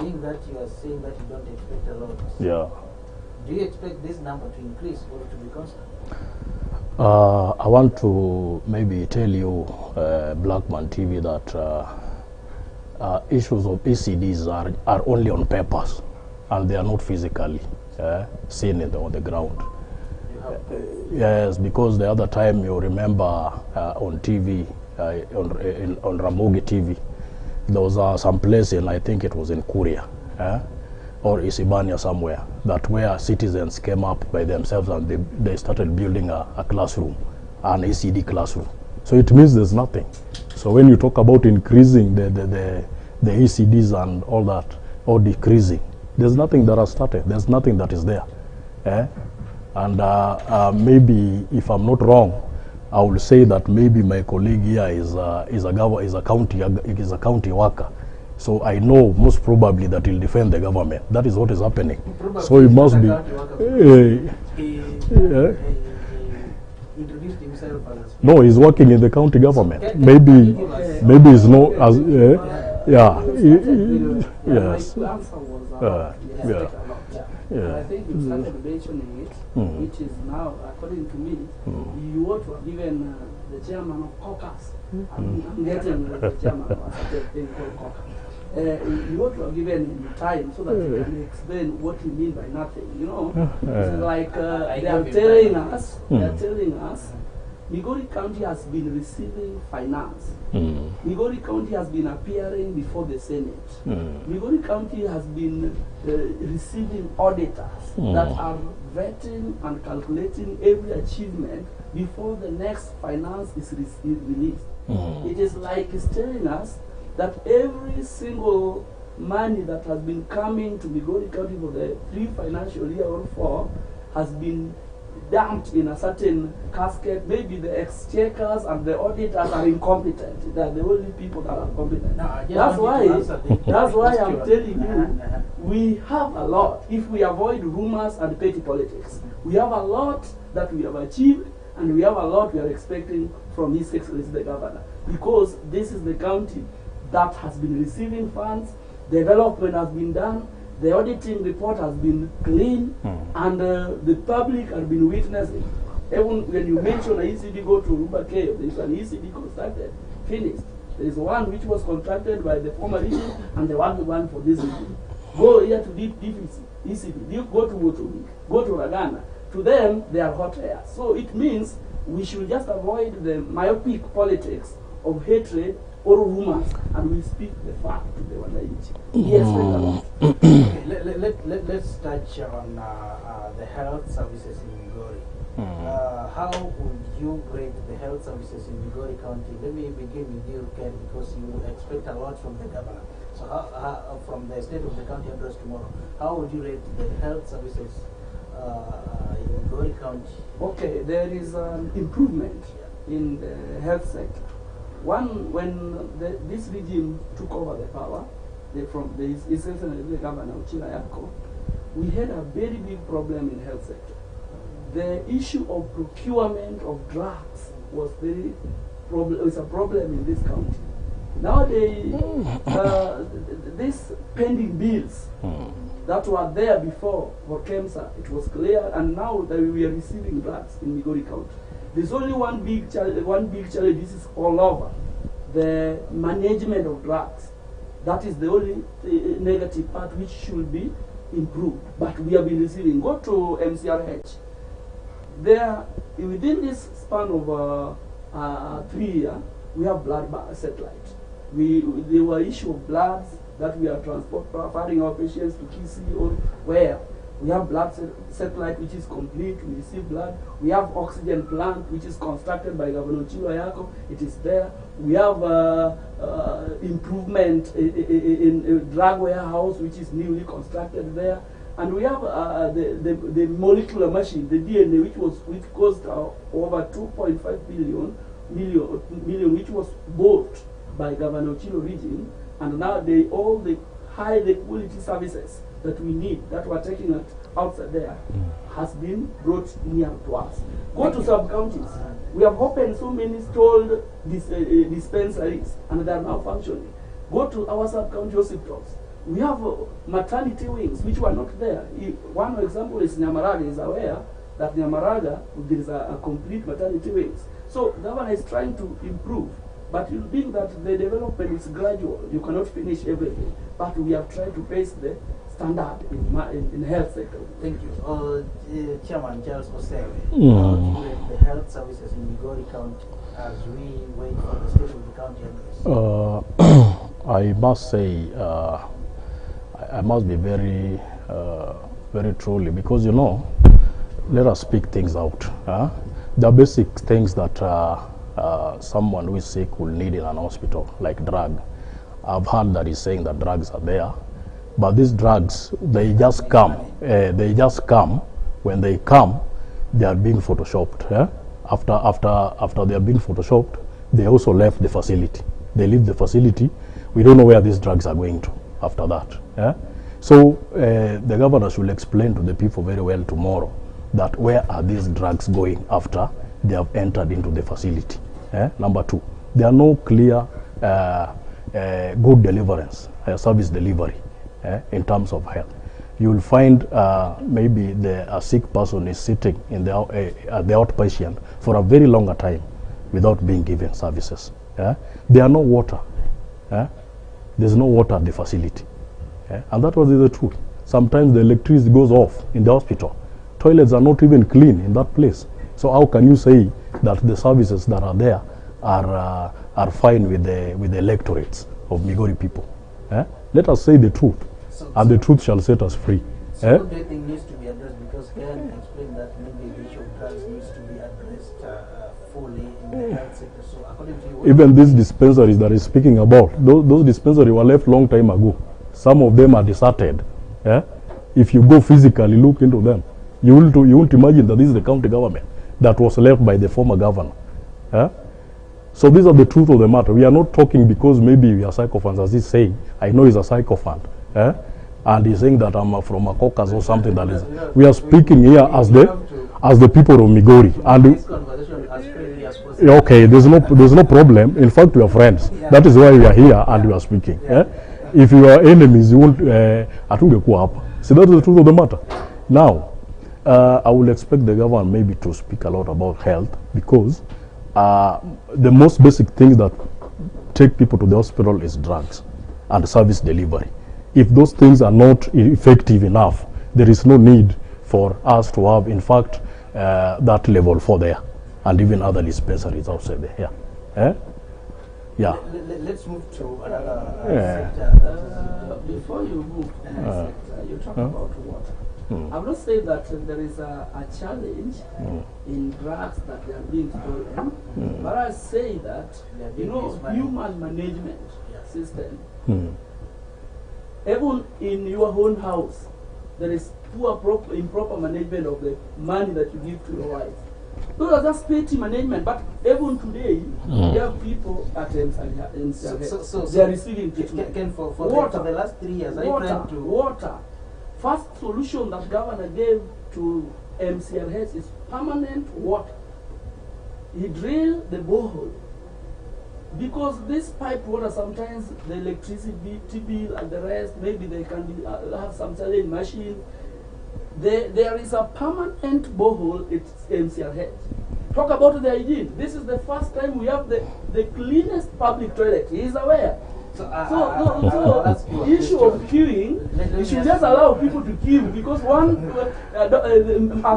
being that you are saying that you don't expect a lot, Yeah. do you expect this number to increase or to be constant? I want to maybe tell you, Blackman TV, that issues of ECDs are only on papers, and they are not physically seen on the ground. Yes, because the other time, you remember on TV, on Ramogi TV, there was some place I think it was in Kuria, or Isibania somewhere, that where citizens came up by themselves and they started building a classroom, an ECD classroom. So it means there's nothing. So when you talk about increasing the ECDs and all that, or decreasing, there's nothing that has started. There's nothing that is there. And maybe, if I'm not wrong, I will say that maybe my colleague here is a county worker. So I know most probably that he'll defend the government. That is what is happening. Probably so it must be. He introduced himself as. No, he's working in the county government. Maybe he's not as. Yeah. Yes. Yeah. I think you started mentioning it, which is now, according to me, you ought to have given the chairman of caucus. I'm getting the chairman of a thing called caucus. You ought to have given him time so that he can explain what he means by nothing. You know, it's like they are telling us, Migori County has been receiving finance. Migori County has been appearing before the Senate. Migori County has been receiving auditors that are vetting and calculating every achievement before the next finance is released. It is like it's telling us that every single money that has been coming to Migori County for the 3 financial year or 4 has been dumped in a certain casket. Maybe the exchequers and the auditors are incompetent. They are the only people that are competent. No, that's why I'm telling you, we have a lot. If we avoid rumors and petty politics, we have a lot that we have achieved, and we have a lot we are expecting from His Excellency the Governor, because this is the county that has been receiving funds, development has been done, the auditing report has been clean, and the public has been witnessing. Even when you mention an ECD, go to Ruba Cave, there is an ECD constructed, finished. There is one which was contracted by the former region, and the one for this region. Go here to ECD, go to Wotumik, go to Ragana. To them, they are hot air. So it means we should just avoid the myopic politics of hatred or rumors, and we speak the fact to the Wananchi. Yes, let's touch on the health services in Migori. How would you grade the health services in Migori County? Let me begin with you, Ken, because you expect a lot from the governor. So from the state of the county address tomorrow, how would you rate the health services in Migori County? Okay, there is an improvement in the health sector. When this regime took over the power, from the governor Chilayako, we had a very big problem in health sector. The issue of procurement of drugs was a problem in this county. Nowadays, these pending bills that were there before for KEMSA, it was clear, and now that we are receiving drugs in Migori County. There's only one big challenge. This is all over: the management of drugs. That is the only negative part which should be improved. But we have been receiving. Go to MCRH. There, within this span of 3 years, we have blood satellite. There were issue of bloods that we are transferring our patients to Kisii or where. We have blood satellite which is complete, we receive blood. We have oxygen plant which is constructed by Governor Chilayako, it is there. We have improvement in a drug warehouse which is newly constructed there. And we have the molecular machine, the DNA, which cost over 2.5 million, which was bought by Governor Chilo region, and now all the high quality services that we need, that we're taking it outside there, has been brought near to us. Go to sub-counties. We have opened so many dispensaries, and they are now functioning. Go to our sub-county hospitals. We have maternity wings which were not there. One example is Nyamaraga is aware that Nyamaraga there is a complete maternity wings. So the governor is trying to improve, but you think that the development is gradual. You cannot finish everything, but we have tried to raise the standard in health sector. Thank you. Chairman Charles Osewe, how do you rate the health services in Migori County as we wait for the state of the county address? I must say, I must be very, very truly, because you know, let us speak things out. The basic things that someone who is sick will need in an hospital, like drug. I've heard that he's saying that drugs are there, but these drugs, they just come. They just come. When they come, they are being photoshopped. After they are being photoshopped, they also left the facility. They leave the facility. We don't know where these drugs are going to after that. So the governor should explain to the people very well tomorrow that where are these drugs going after they have entered into the facility. Number two, there are no clear good deliverance, service delivery in terms of health. You will find maybe a sick person is sitting in the outpatient for a very longer time without being given services. There are no water. There's no water at the facility. And that was the truth. Sometimes the electricity goes off in the hospital. Toilets are not even clean in that place. So how can you say that the services that are there are fine with the electorates of Migori people? Let us say the truth, and the truth shall set us free. So what do you think needs to be addressed? Because Ken explained that maybe the issue of drugs needs to be addressed fully in the health sector. So according to you, even these dispensaries that he's speaking about, those dispensaries were left long time ago. Some of them are deserted. If you go physically look into them, you won't imagine that this is the county government that was left by the former governor. So these are the truth of the matter. We are not talking because maybe we are sycophants, as he's saying. I know he's a sycophant. And he's saying that I'm from a caucus or something that is. We are speaking here as the people of Migori. And this conversation as freely as possible. okay, there's no problem. In fact, we are friends. That is why we are here and we are speaking. If you are enemies, you won't. See, that is the truth of the matter. Now, I will expect the government maybe to speak a lot about health, because the most basic things that take people to the hospital is drugs and service delivery. If those things are not effective enough, there is no need for us to have, in fact, that level 4 there, and even other dispensaries outside there. Yeah. Let's move to another sector. Before you move to the next sector, you talk about water. I will not say that there is a challenge in drugs that they are being stolen, but I say that, you know, human management system, even in your own house, there is improper management of the money that you give to your wife. Those are just petty management, but even today, we have people at MCRH, they are receiving treatment. For the last 3 years, water. First solution that governor gave to MCRH is permanent water. He drilled the borehole, because this pipe water, sometimes the electricity bill and the rest, maybe they can have some challenge machine. There is a permanent borehole at MCRH. Talk about the hygiene. This is the first time we have the cleanest public toilet. He is aware. So issue of queuing, you should just allow people to queue, because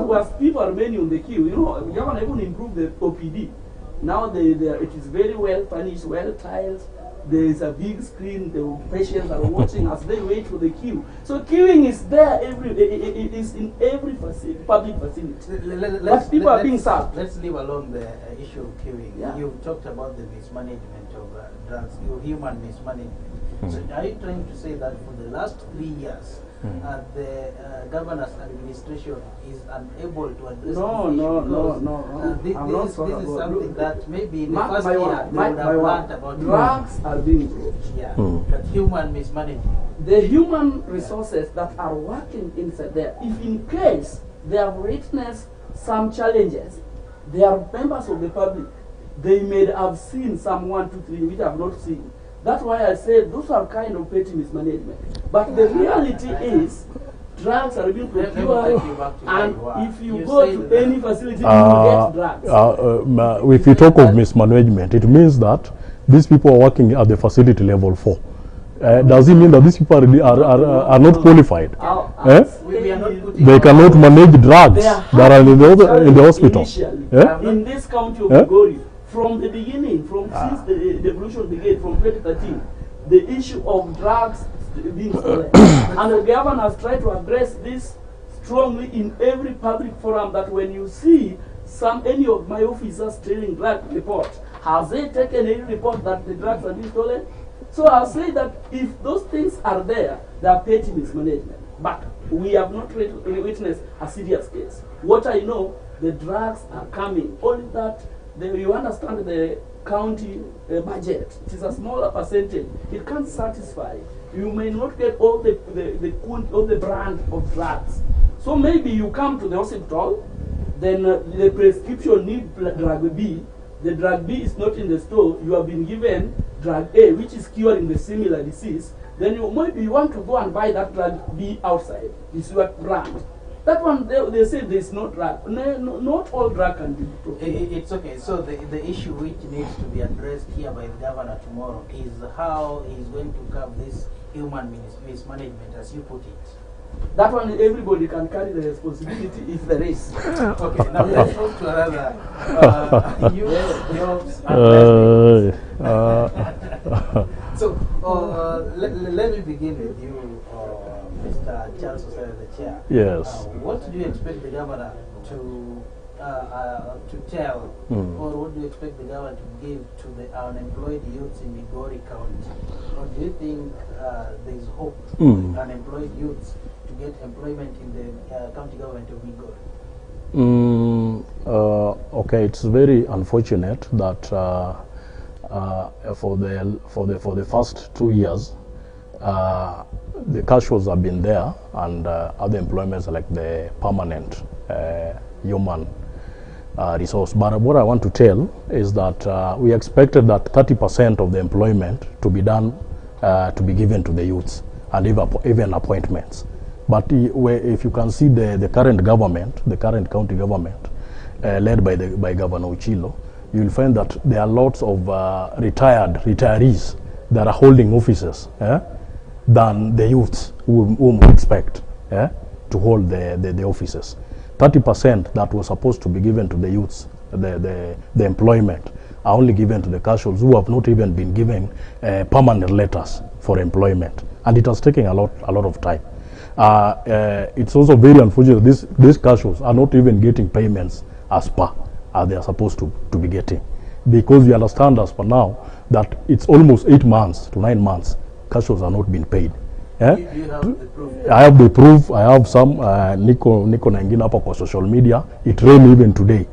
as people are many on the queue, you know, you haven't even improved the OPD. Now it is very well furnished, well tiled. There is a big screen. The patients are watching as they wait for the queue. So queuing is there. It is in every public facility. But people are being served. Let's leave along the issue of queuing. Yeah. You've talked about the mismanagement of drugs, human mismanagement. So are you trying to say that for the last 3 years, the governor's administration is unable to address No. This is something that maybe in the first year they would have learned about. Drugs are being brought. But human mismanagement. The human resources that are working inside there, if in case they have witnessed some challenges, they are members of the public. They may have seen some 1, 2, 3 which I have not seen. That's why I said those are kind of petty mismanagement. But the reality is, drugs are being procured, and if you go to any facility, you will get drugs. If you talk of mismanagement, it means that these people are working at the facility level 4. Does it mean that these people are not qualified? They cannot manage drugs that are in the hospital. In this county of Migori, from the beginning, since the devolution began from 2013, the issue of drugs being stolen. And the governor has tried to address this strongly in every public forum, that when you see any of my officers trailing drug report, has they taken any report that the drugs are being stolen? So I'll say that if those things are there, they are petty mismanagement. But we have not witnessed a serious case. What I know, the drugs are coming. Only that you understand the county budget. It is a smaller percentage. It can't satisfy. You may not get all the brand of drugs. So maybe you come to the hospital, then the prescription needs drug B. The drug B is not in the store. You have been given drug A, which is curing the similar disease. Then maybe you want to go and buy that drug B outside. It's your brand. That one, they say there's no drug. No, not all drug can be procured. It's okay. So the issue which needs to be addressed here by the governor tomorrow is how he's going to curb this human mismanagement, as you put it. That one, everybody can carry the responsibility if there is. Okay, now let's move to another. So let me begin with you, Mr. Charles Osai, the chair. Yes. What do you expect the governor to tell, or what do you expect the government to give to the unemployed youths in Migori County? Or do you think there is hope for unemployed youths to get employment in the county government of Migori? Okay, it's very unfortunate that for the first 2 years, the casuals have been there, and other employments like the permanent human resource. But what I want to tell is that we expected that 30% of the employment to be done, to be given to the youths, and even appointments. But if you can see the current government, the current county government, led by Governor Uchilo, you'll find that there are lots of retirees that are holding offices than the youths whom we expect to hold the offices. 30% that was supposed to be given to the youths, the employment, are only given to the casuals who have not even been given permanent letters for employment, and it has taken a lot of time. It's also very unfortunate these casuals are not even getting payments as they are supposed to be getting, because we understand as per now that it's almost 8 months to 9 months casuals are not being paid. Do you have the proof? I have the proof. I have some Nico na ingine hapa kwa social media. It rained even today.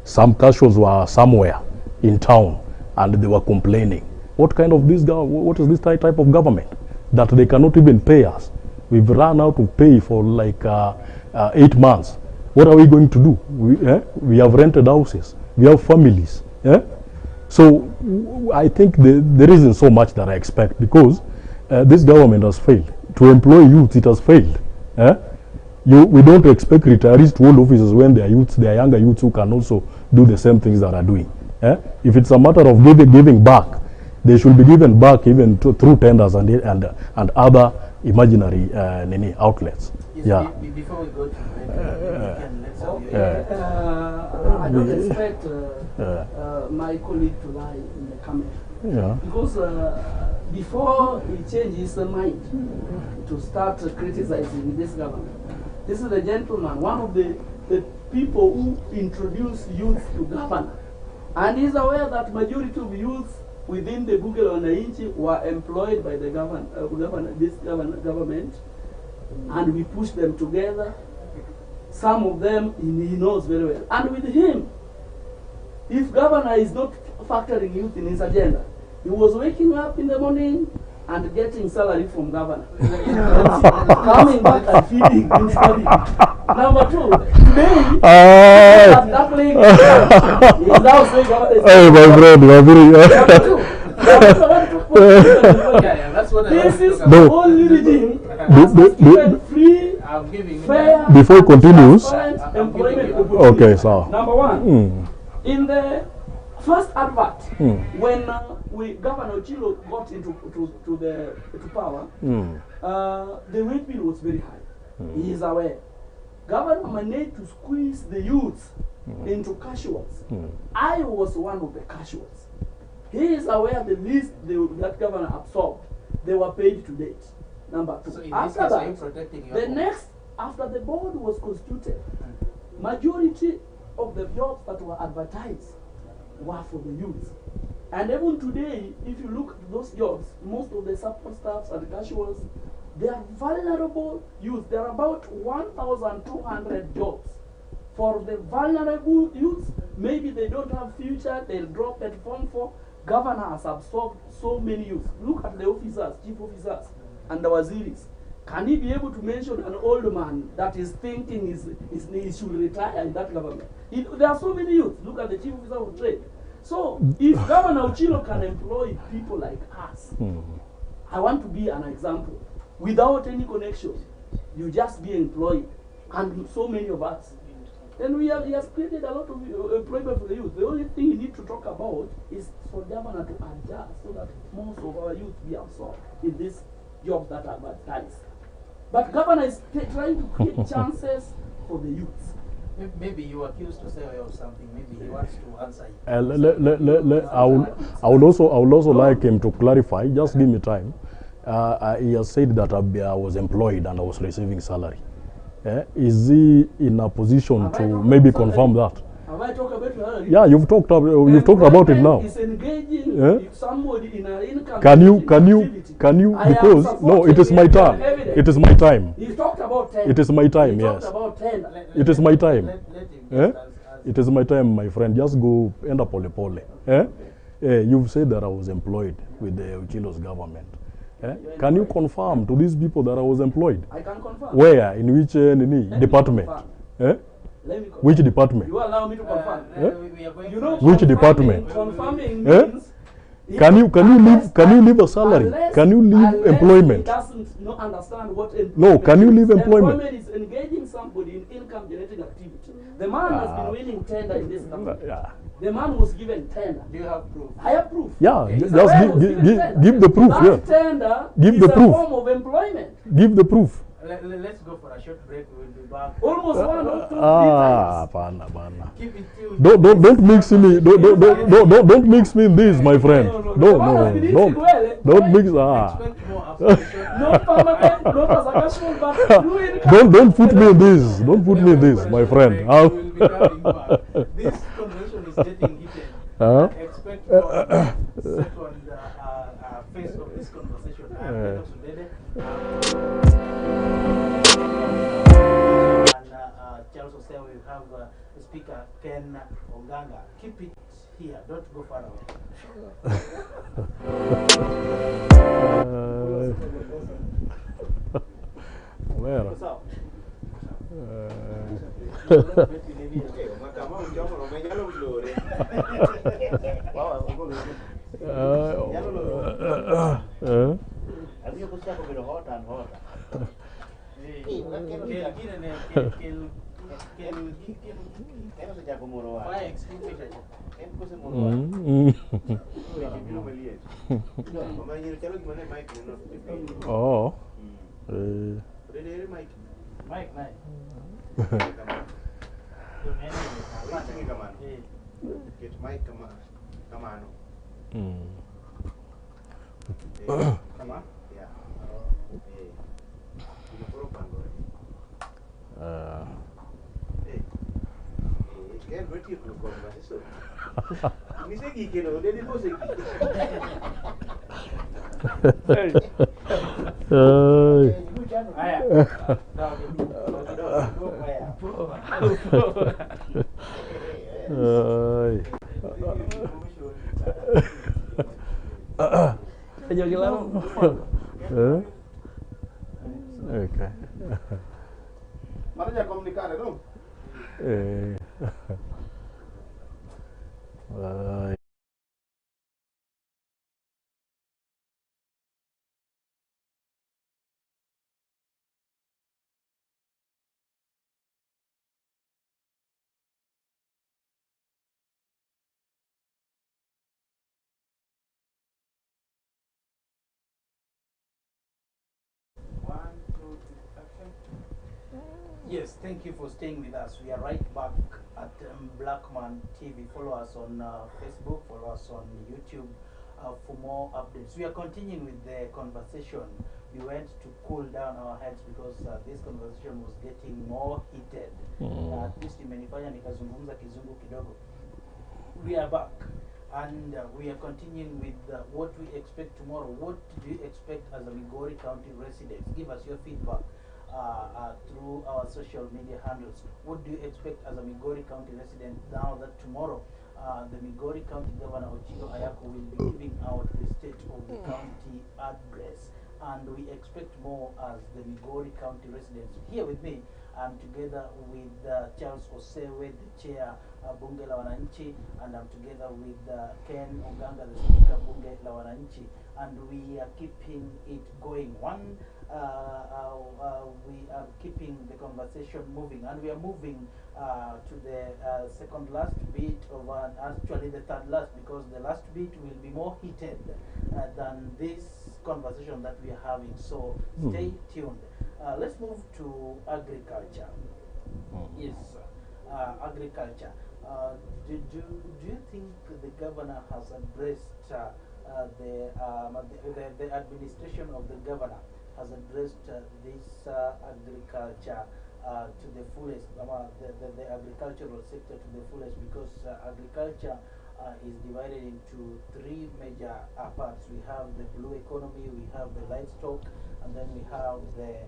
Some casuals were somewhere in town and they were complaining. What is this type of government that they cannot even pay us? We've run out to pay for like 8 months. What are we going to do? We have rented houses. We have families. So I think there isn't so much that I expect, because this government has failed. To employ youth, it has failed. We don't expect retirees to hold offices when they are youths, they are younger youths who can also do the same things that are doing. If it's a matter of giving back, they should be given back even through tenders and other imaginary outlets. Yes, yeah. Before we go to I don't expect my colleague to lie in the camera. Yeah. Because before he changes his mind to start criticizing this government, this is the gentleman, one of the people who introduced youth to governor. And he's aware that majority of youth within the Bunge Wananchi were employed by the government, and we pushed them together. Some of them he knows very well. And with him, if governor is not factoring youth in his agenda, he was waking up in the morning and getting salary from governor. Coming back and feeding and studying. Number two, today, tackling is now saying governor is... Hey, my friend, you are very... Number two, I want to Yeah, that's what This is No. the only regime Be- given free, I'm giving fair, Before it continues. transparent employment Okay, opportunity. Okay, sir. Number one, Mm. in the first advert, Mm. when Governor Ochilo got into power, the wage bill was very high. He is aware. Governor managed to squeeze the youth into casuals. I was one of the casuals. He is aware the least that governor absorbed, they were paid to date. Number two. So in this After case, are that, you protecting your the own? next, after the board was constituted, majority of the jobs that were advertised were for the youth. And even today, if you look at those jobs, most of the support staffs and casuals, they are vulnerable youth. There are about 1,200 jobs. For the vulnerable youth, maybe they don't have future, they'll drop at Form 4. Governor has absorbed so many youth. Look at the officers, chief officers, and the waziris. Can he be able to mention an old man that is thinking he should retire in that government? There are so many youth. Look at the chief officer of trade. So if Governor Ochilo can employ people like us, I want to be an example. Without any connection, you just be employed, and so many of us. Then he has created a lot of employment for the youth. The only thing you need to talk about is for governor to adjust so that most of our youth be absorbed in these jobs that are advertised. But governor is trying to create chances for the youth. Maybe you accused to say of something. Maybe he wants to answer you. I would also like him to clarify. Just give me time. He has said that I was employed and I was receiving salary. Is he in a position to maybe confirm that? Have I talked about salary? Yeah, you've talked about it now. Is engaging somebody in an income. Can you because no, it is my turn. It is my time. He talked about 10. It is my time. He Yes. talked about 10. It is my time. Let him just answer. It is my time, my friend. Just go end up pole pole. You've said that I was employed with the Uchilo's government. Can you confirm to these people that I was employed? I can confirm. Where? In which department? Let me confirm. Which department? You allow me to confirm. We are going You know, Which confirming- department? Confirming means Can you leave a salary? Can you leave He employment? doesn't not understand what employment No, can you is. leave employment? Employment is engaging somebody in income generating activity. The man has been winning tender in this country. Yeah. The man was given tender. Do you have proof? I have proof. Yeah, He's just aware he was given tender. give the proof. That Yeah, tender Give is the a proof. form of employment. give the proof. Let's go for a short break. We'll be back. Almost one or two Ah, times. pana. Keep it tuned. Don't mix me. Don't mix me in this, my friend. The man has been eating well, Don't mix. Expect more after the short Not permanent, not as a casual, but through income. Don't put me in this. Don't put me in this, my friend. We will be coming back. This conversation is getting heated. Expect more second phase of this conversation. I am Peter Sudede. And Charles Osei, we have Speaker Ken Onganga. Keep it here. Don't go far away. Where? What's up? Oh. Mike, Mike. Okay. Manager comunicare, não? Yes, thank you for staying with us. We are right back at Blackman TV. Follow us on Facebook, follow us on YouTube for more updates. We are continuing with the conversation. We went to cool down our heads because this conversation was getting more heated. At least imenifanya nikazungumza kizungu kidogo. We are back and we are continuing with what we expect tomorrow. What do you expect as a Migori County residents? Give us your feedback through our social media handles. What do you expect as a Migori County resident now that tomorrow the Migori County Governor Ochilo Ayako will be giving out the state of the county address, and we expect more as the Migori County residents. Here with me, I'm together with Charles Osewe, the chair Bunge la Wananchi, and I'm together with Ken Oganga, the speaker Bunge la Wananchi, and we are keeping it going. We are keeping the conversation moving, and we are moving to the second last bit of actually the third last, because the last bit will be more heated than this conversation that we are having. So stay tuned. Let's move to agriculture. Yes, agriculture. Do you think the governor has addressed the administration of the governor has addressed this agriculture to the fullest, the agricultural sector to the fullest, because agriculture is divided into three major parts. We have the blue economy, we have the livestock, and then we have the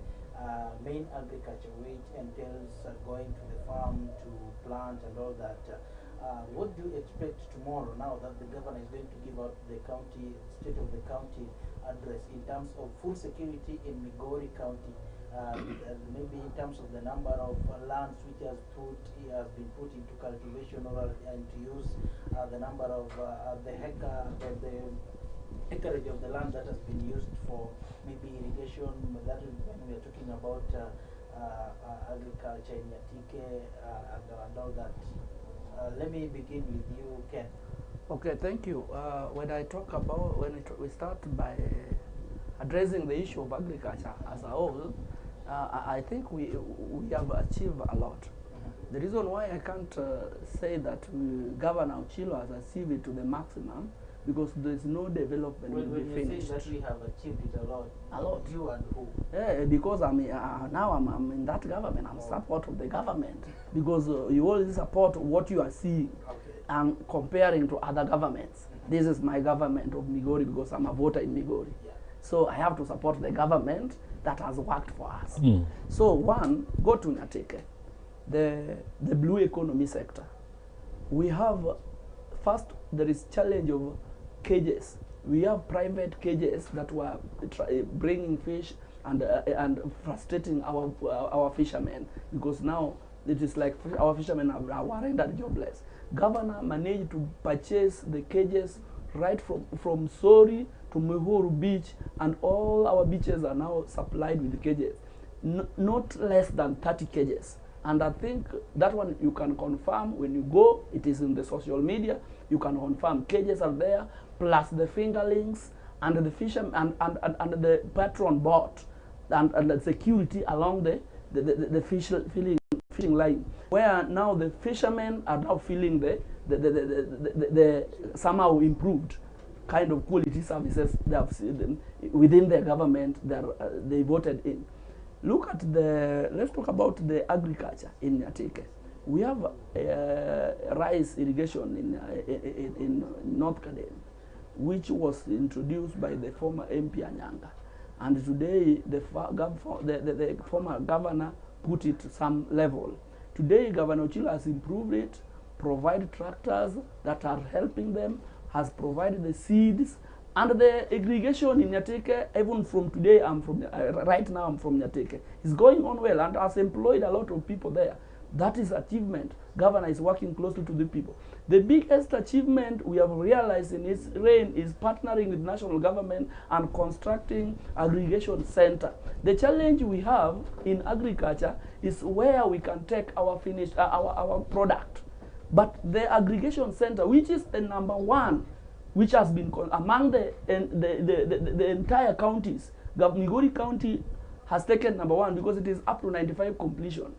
main agriculture, which entails going to the farm to plant and all that. What do you expect tomorrow, now that the governor is going to give out the county, state of the county address, in terms of food security in Migori County? Maybe in terms of the number of lands which has been put into cultivation or into use, the number of the acreage of the land that has been used for maybe irrigation. That is when we are talking about agriculture in Yatike and all that. Let me begin with you, Ken. Okay, thank you. When we start by addressing the issue of agriculture as a whole, I think we have achieved a lot. The reason why I can't say that Governor Ochilo has achieved it to the maximum, because there is no development will be finished. When you say that we have achieved it a lot, you and who? Yeah, because now I'm in that government. I'm support of the government, because you always support what you are seeing and comparing to other governments. This is my government of Migori because I'm a voter in Migori. Yeah. So I have to support the government that has worked for us. So one, go to Nyatike, the blue economy sector. We have, first, there is challenge of cages. We have private cages that were bringing fish and frustrating our fishermen, because now it is like our fishermen are rendered jobless. Governor managed to purchase the cages right from Sori to Migori Beach, and all our beaches are now supplied with cages, not less than 30 cages. And I think that one you can confirm when you go. It is in the social media. You can confirm cages are there, plus the fingerlings and the fishermen and the patron boat and the security along the fishing line, where now the fishermen are now feeling the somehow improved kind of quality services they have seen within their government that they voted in. Look at let's talk about the agriculture in Nyatike. We have rice irrigation in North Kaden, which was introduced by the former MP Anyanga. And today the former governor put it to some level. Today Governor Ochilo has improved it, provided tractors that are helping them, has provided the seeds, and the irrigation in Nyatike, even from today, right now I'm from Nyatike, is going on well and has employed a lot of people there. That is achievement. Governor is working closely to the people. The biggest achievement we have realized in his reign is partnering with national government and constructing aggregation center. The challenge we have in agriculture is where we can take our finished our product. But the aggregation center, which is the number one, which has been among the entire counties, Migori County has taken number one because it is up to 95 completion.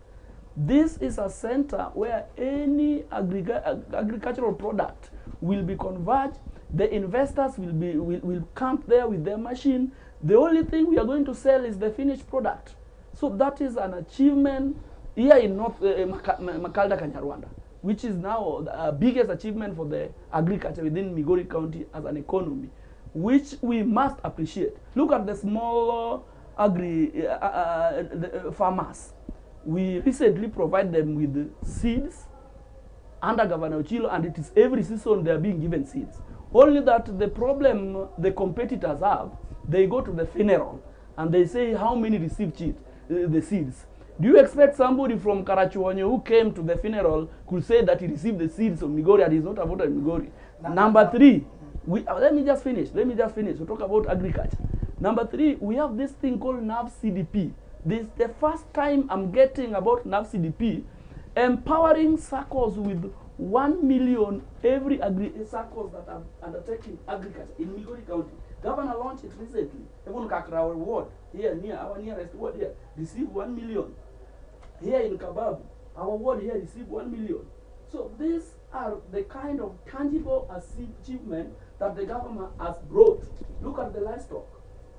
This is a center where any agricultural product will be converged. The investors will camp there with their machine. The only thing we are going to sell is the finished product. So that is an achievement here in North Makalda, Kanyarwanda, which is now the biggest achievement for the agriculture within Migori County as an economy, which we must appreciate. Look at the small farmers. We recently provide them with seeds under Governor Ochilo, and it is every season they are being given seeds. Only that the problem the competitors have, they go to the funeral and they say how many received the seeds. Do you expect somebody from Karachuonyo who came to the funeral could say that he received the seeds of Migori and he's not a voter in Migori? Number three, let me just finish. We'll talk about agriculture. Number three, we have this thing called NAV CDP. This is the first time I'm getting about NAV CDP, empowering circles with 1 million every circles that are undertaking agriculture in Migori County. Governor launched it recently. Even Kakra ward here near our nearest ward here received 1 million. Here in Kababu, our ward here received 1 million. So these are the kind of tangible achievement that the government has brought. Look at the livestock.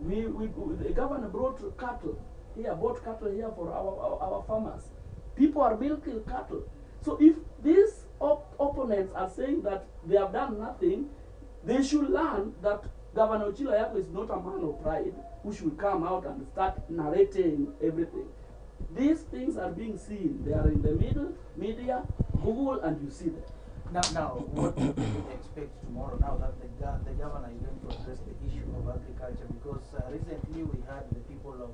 The governor brought cattle here, bought cattle here for our farmers. People are milking cattle. So if these opponents are saying that they have done nothing, they should learn that Governor Ochilo is not a man of pride who should come out and start narrating everything. These things are being seen. They are in the media, Google, and you see them. Now, what do you expect tomorrow now that the governor is going to address the issue of agriculture? Because recently we had the people of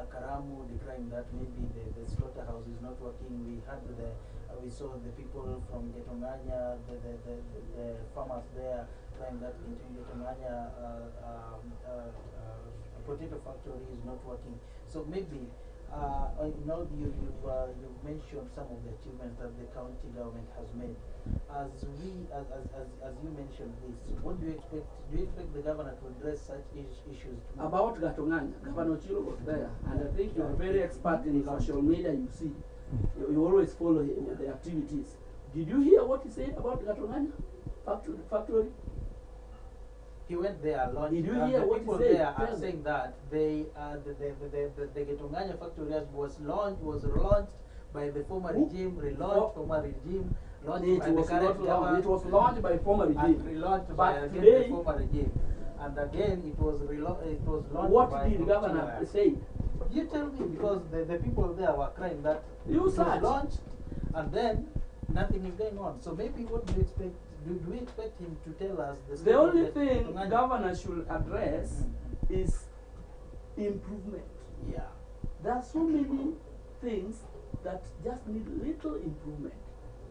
Karamu declaring that maybe the slaughterhouse is not working. We saw the people from Getonganya, the farmers there, saying that in Getonganya potato factory is not working. So maybe you've mentioned some of the achievements that the county government has made. As you mentioned this, what do you expect? Do you expect the governor to address such issues? About Gatonganya, Governor Ochilo was there, and I think you're very expert in social media. You see, you always follow the activities. Did you hear what he said about Gatonganya factory? He went there alone. Did you hear the what people he said? There are saying that the Getonganya factory was launched by the former regime, relaunched former regime, launched by the current government. It was launched by former regime. And relaunched by the former regime. And again, it was launched what by... What did the governor say? You tell me, because the people there were crying that it was launched and then nothing is going on. So maybe what do you expect? Do we expect him to tell us the only thing governor should address is improvement. Yeah. There are so many things that just need little improvement.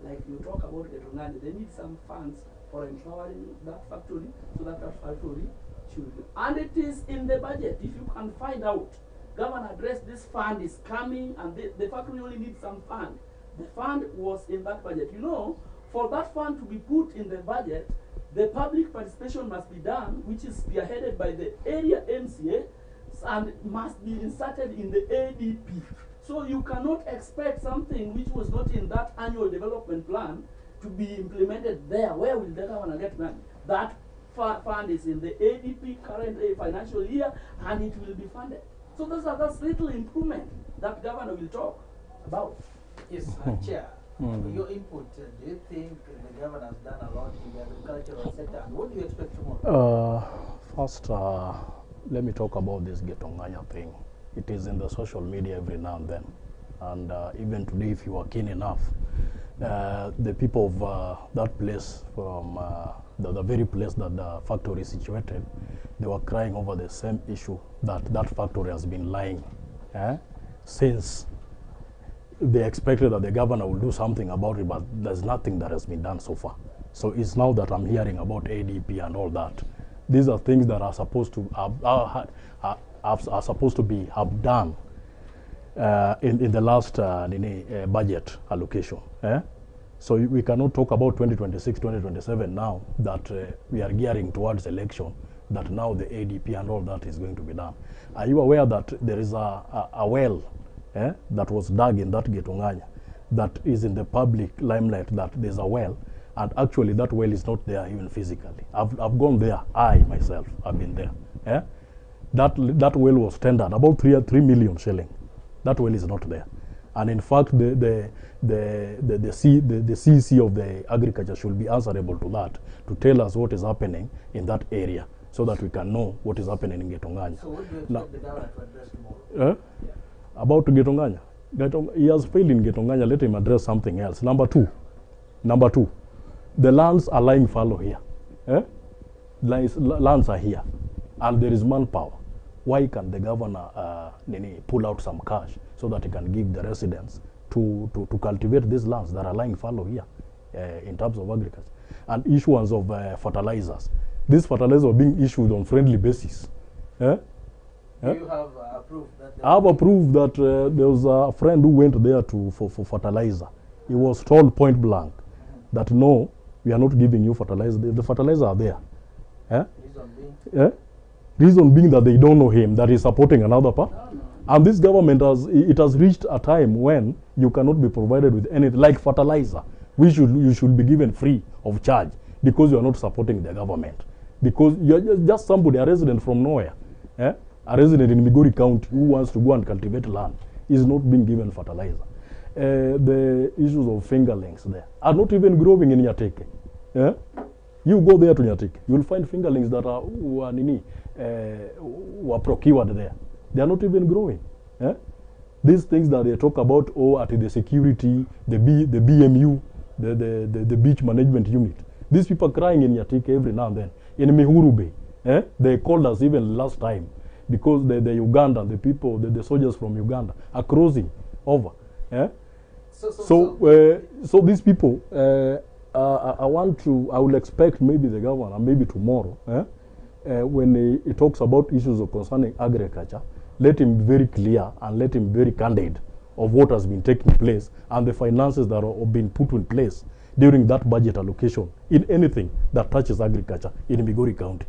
Like you talk about Getonganya, they need some funds for empowering that factory so that factory should be. And it is in the budget. If you can find out, governor address this fund is coming and the factory only needs some fund. The fund was in that budget. You know, for that fund to be put in the budget, the public participation must be done, which is spearheaded by the area MCA and must be inserted in the ADP. So you cannot expect something which was not in that annual development plan to be implemented there. Where will the governor get money? That fund is in the ADP current financial year and it will be funded. So that's little improvement that governor will talk about. Yes, Chair. Your input, do you think the governor has done a lot in the agricultural sector? And what do you expect tomorrow? First, let me talk about this Getonganya thing. It is in the social media every now and then. And even today, if you are keen enough, the people of that place, from the very place that the factory is situated, they were crying over the same issue, that that factory has been lying since they expected that the governor will do something about it, but there's nothing that has been done so far. So it's now that I'm hearing about ADP and all that. These are things that are supposed to are supposed to be done in the last budget allocation. So we cannot talk about 2026, 2027 now that we are gearing towards election, that now the ADP and all that is going to be done. Are you aware that there is a well that was dug in that Getonganya, that is in the public limelight, that there's a well, and actually that well is not there even physically. I've gone there, I myself have been there. That well was tendered about 3 million shilling. That well is not there, and in fact the CEC of the agriculture should be answerable to that, to tell us what is happening in that area, so that we can know what is happening in Getonganya. So what do you expect the government to address tomorrow? About Getonganya, he has failed in Getonganya. Let him address something else. Number two, the lands are lying fallow here. Lands are here, and there is manpower. Why can the governor pull out some cash so that he can give the residents to cultivate these lands that are lying fallow here in terms of agriculture? And issuance of fertilizers. These fertilizers are being issued on friendly basis. Do you have approved that? I have approved that there was a friend who went there for fertilizer. He was told point blank that no, we are not giving you fertilizer. The fertilizer are there. Reason being? Reason being that they don't know him, that he's supporting another part. No. And this government has reached a time when you cannot be provided with anything like fertilizer. You should be given free of charge because you are not supporting the government. Because you are just somebody, a resident from nowhere, a resident in Migori County who wants to go and cultivate land is not being given fertilizer. The issues of fingerlings there are not even growing in Nyateke. You go there to Nyateke, you will find fingerlings that were procured there. They are not even growing. These things that they talk about, at the security, the BMU, the beach management unit. These people are crying in Nyateke every now and then. In Mihuru Bay, they called us even last time because the Ugandan, the people, the soldiers from Uganda are crossing over. So these people, I will expect maybe the governor, maybe tomorrow, when he talks about issues concerning agriculture, let him be very clear and let him be very candid of what has been taking place and the finances that have been put in place during that budget allocation in anything that touches agriculture in Migori County.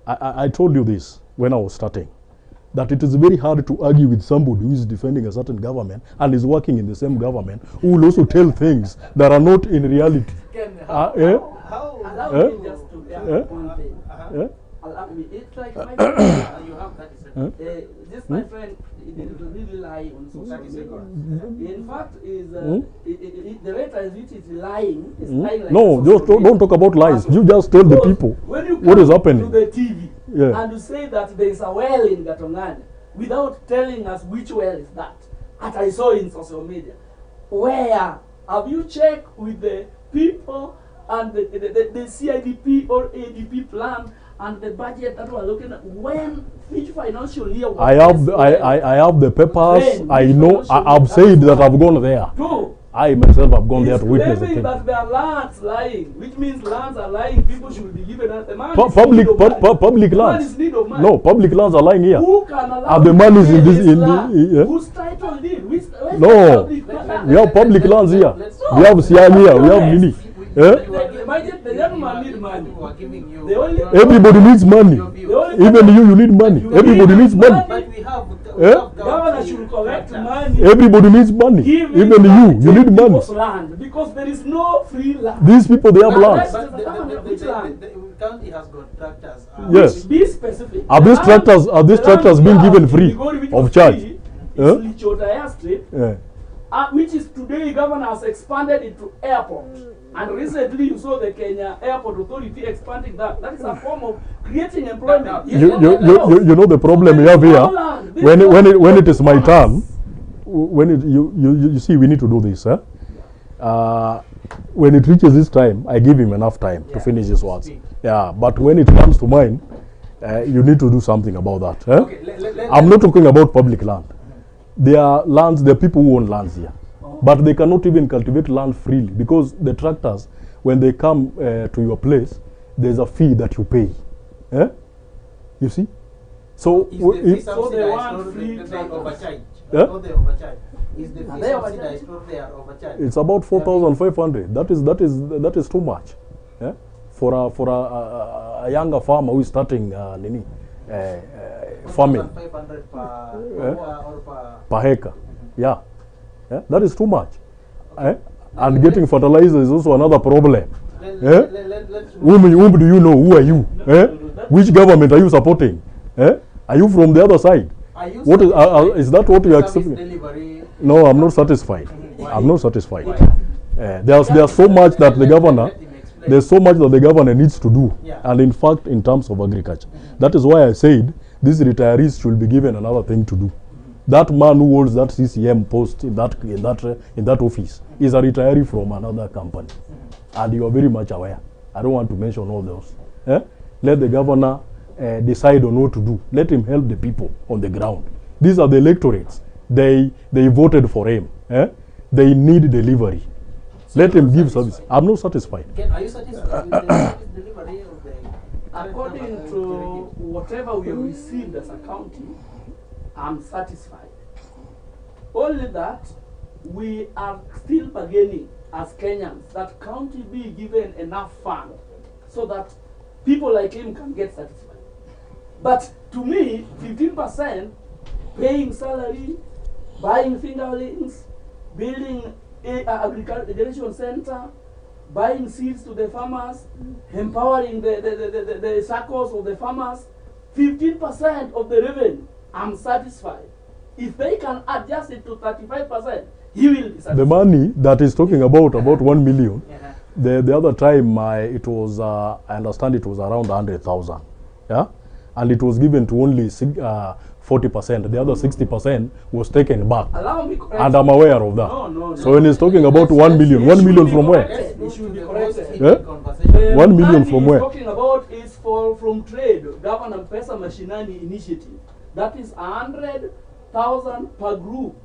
I told you this when I was starting, that it is very hard to argue with somebody who is defending a certain government and is working in the same government, who will also tell things that are not in reality. Allow me just to add one thing. Allow me. It's like my friend, You have 30 seconds. this my friend, he didn't really lie on social media. In fact, the rate at which it's lying is lying like No, just don't talk about lies. You just tell the people what is happening. To the TV and you say that there is a well in Gatonganya without telling us which well is that. As I saw in social media. Where have you checked with the people and the CIDP or ADP plan and the budget that we're looking at? Which financial year? I have the papers. I know. I've said that I've gone there. No. I myself have gone there to witness the thing. That there are lands lying, which means lands are lying. People should be given the money. Public lands. No, public lands are lying here. Who can allow the money is in this? Whose title deed? No, we have public lands here. We have Siam here. We have Mini. The gentleman need money. Everybody needs money. Even you need money. Everybody needs money. But we have governor should collect money. Everybody needs money. Even you need money. Land, because there is no free land. These people, they have lands. The county has got tractors. Yes. Be specific. Are these tractors being given free of charge? Which is today governor has expanded into airport. And recently you saw the Kenya Airport Authority expanding that. That is a form of creating employment. You know the problem we have here. When it is my turn, you see, we need to do this. When it reaches this time, I give him enough time to finish his words. Yeah, but when it comes to mine, you need to do something about that. Okay, I'm not talking about public land. There are lands, there are people who own lands here. But they cannot even cultivate land freely because the tractors, when they come to your place, there's a fee that you pay. You see? So they want free, they overcharge. They overcharge. Is the fee subsidized or they are overcharged? It's about 4,500. That is too much. For a younger farmer who is starting farming 1,500 per acre. Yeah. That is too much. And getting fertilizer is also another problem. Whom do you know? Who are you? Which government are you supporting? Are you from the other side? What is that what you are accepting? No, I'm not satisfied. I'm not satisfied. There's so much that the governor, there's so much that the governor needs to do, and in fact, in terms of agriculture, that is why I said these retirees should be given another thing to do. That man who holds that CCM post in that office is a retiree from another company, and you are very much aware. I don't want to mention all those. Let the governor decide on what to do. Let him help the people on the ground. These are the electorates. They voted for him. They need delivery. Let him give service. I'm not satisfied. Are you satisfied with the service delivery of the... According to whatever we have received as a county, I'm satisfied. Only that we are still bargaining as Kenyans that county be given enough fund so that people like him can get satisfied. But to me, 15% paying salary, buying fingerlings, building agricultural center, buying seeds to the farmers, empowering the circles of the farmers, 15% of the revenue, I'm satisfied. If they can adjust it to 35%, he will be satisfied. The money that is talking about 1 million, the other time it was, I understand it was around 100,000. Yeah? And it was given to only 40%. The other 60% was taken back. Allow me correct. And I'm aware of that. No. So when he's talking about 1 million, 1 million from where? It should be corrected. 1 million from where? What he's talking about is from trade, Governor Pesa Mashinani initiative. That is 100,000 per group.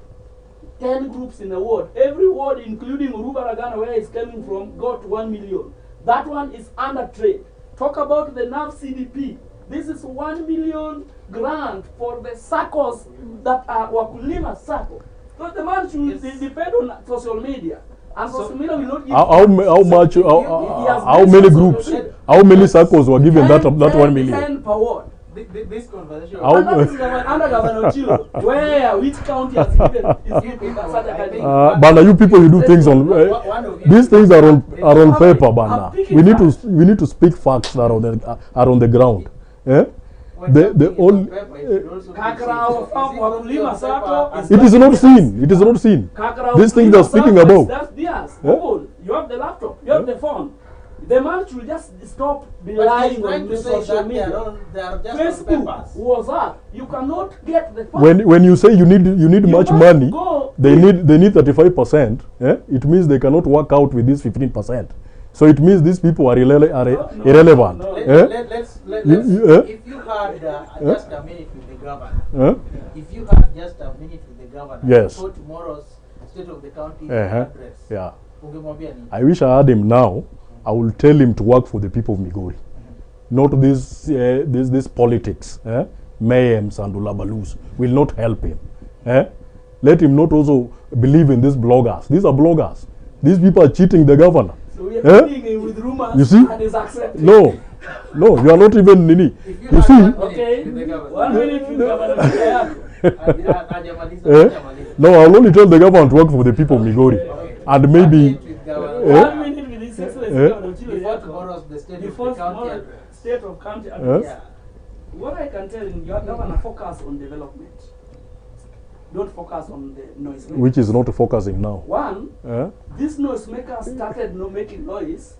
10 groups in a ward. Every ward, including Urubaragana, where he's coming from, got 1 million. That one is under trade. Talk about the NAV CDP. This is 1 million grant for the circles that are Wakulima circle. So the man should depend on social media. And social media will not give how much, how many groups, how many circles were given that 1 million? 10 per ward. This conversation Under Governor Chilo, where which county has given such a kind of Bana, you people, you do things on these things are on paper, Bana. We need to speak facts that are on the ground. The only it is not seen. It is not seen. These things are speaking about. That's theirs. You have the laptop. You have the phone. The man should just stop relying on the social media. Facebook, WhatsApp, you cannot get the phone. When you say you need much money, they need 35%. It means they cannot work out with this 15%. So it means these people are irrelevant. Let's if you had just a minute with the governor, if you had just a minute with the governor, yes, for tomorrow's State of the County address, yeah, I wish I had him now. I will tell him to work for the people of Migori, not this politics, mayhems and ulabalus will not help him. Let him not also believe in these bloggers. These are bloggers. These people are cheating the governor. So we are dealing with rumors. You see? And is accepted. No, you are not even nini. You see? Okay. 1 minute with Governor. No, I will only tell the government to work for the people of Migori, and maybe 1 minute with this Governor. Before tomorrow, State of County address. What I can tell you, your governor focus on development. Don't focus on the noise maker. Which is not focusing now. One, this noise maker started making noise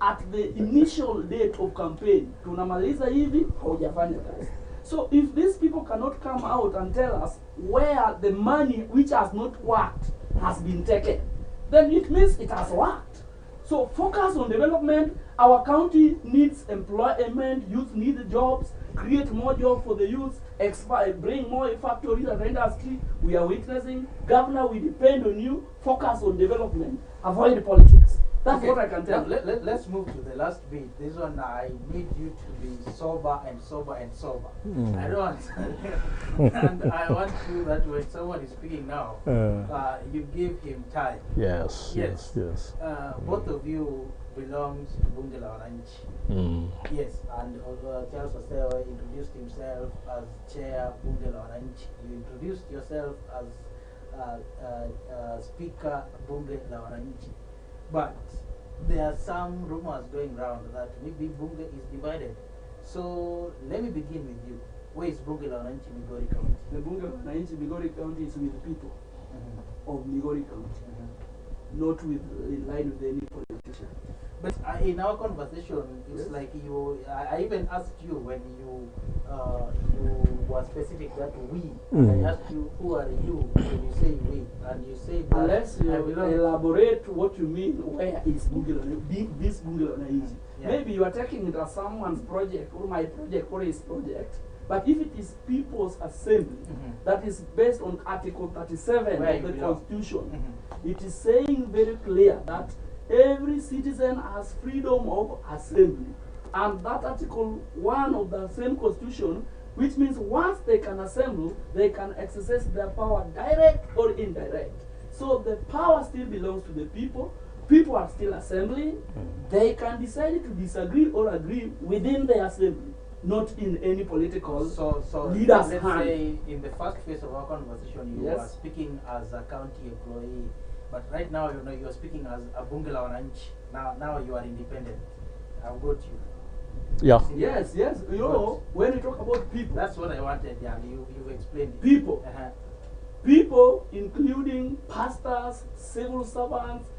at the initial date of campaign. Tunamaliza hivi, haujafanya kazi. So if these people cannot come out and tell us where the money which has not worked has been taken, then it means it has worked. So focus on development. Our county needs employment, youth need jobs, create more jobs for the youth, bring more factories and industry. We are witnessing. Governor, we depend on you. Focus on development. Avoid politics. That's what I can tell. Let's move to the last bit. This one, I need you to be sober and sober and sober. I don't want, and I want you that when someone is speaking now, you give him time. Yes. Both of you belongs to Bunge la Wananchi. Yes, and Charles Osewa introduced himself as Chair Bunge la Wananchi. You introduced yourself as Speaker Bunge la Wananchi. But there are some rumors going around that maybe Bunge is divided. So let me begin with you. Where is Bunge la Wananchi, Migori County? The Bunge la Wananchi, Migori County is with the people of Migori County, not with in line with any politician. But in our conversation, it's like you. I even asked you when you were specific that we. And I asked you, who are you when you say we, and you say that. Unless you elaborate what you mean, where is Bunge la Wananchi? This Bunge la Wananchi. Maybe you are taking it as someone's project or my project or his project. But if it is People's Assembly, that is based on Article 37 of the Constitution, it is saying very clear that every citizen has freedom of assembly. And that Article 1 of the same Constitution, which means once they can assemble, they can exercise their power direct or indirect. So the power still belongs to the people. People are still assembling. They can decide to disagree or agree within the assembly, not in any political leader's let's hand. say in the first phase of our conversation, you were speaking as a county employee. But right now, you are speaking as a Bunge la Wananchi. Now you are independent. I've got you. Yeah. Yes. You know, when you talk about people, that's what I wanted. Yeah, you've explained it. People. People, including pastors, civil servants,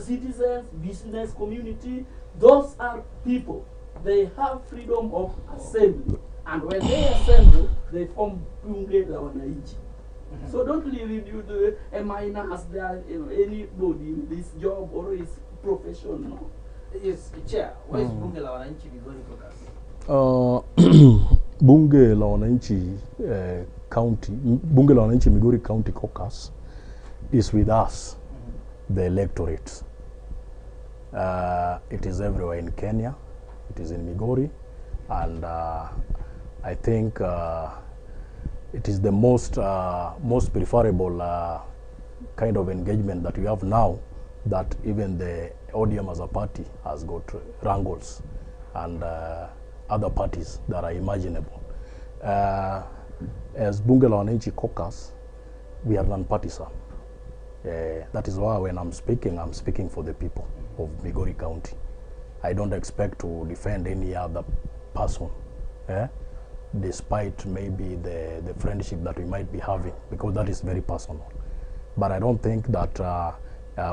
citizens, business community, those are people. They have freedom of assembly. And when they assemble, they form Bunge la Wananchi. So don't leave it a minor as there anybody in this job or his profession. No. Yes, Chair. Where is Bunge la Wananchi Migori Caucus? Bunge la Wananchi County, Bunge la Wananchi Migori County Caucus is with us, the electorate. It is everywhere in Kenya. It is in Migori, and I think it is the most preferable kind of engagement that we have now, that even the ODM as a party has got wrangles and other parties that are imaginable. As Bunge la Wananchi Caucus, we are non-partisan. That is why when I'm speaking for the people of Migori County. I don't expect to defend any other person, despite maybe the friendship that we might be having, because that is very personal. But I don't think that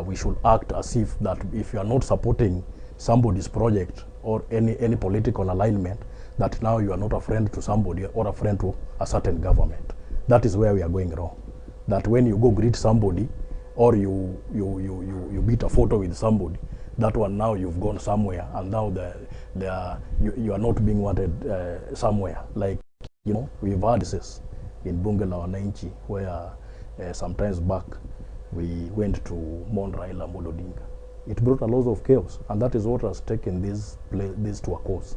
we should act as if that if you are not supporting somebody's project or any political alignment, that now you are not a friend to somebody or a friend to a certain government. That is where we are going wrong. That when you go greet somebody or you beat a photo with somebody, that one now you've gone somewhere, and now you are not being wanted somewhere. Like, we've had this in Bunge la Wananchi, where sometimes back we went to mourn Raila Amolo Odinga. It brought a lot of chaos, and that is what has taken this to a course.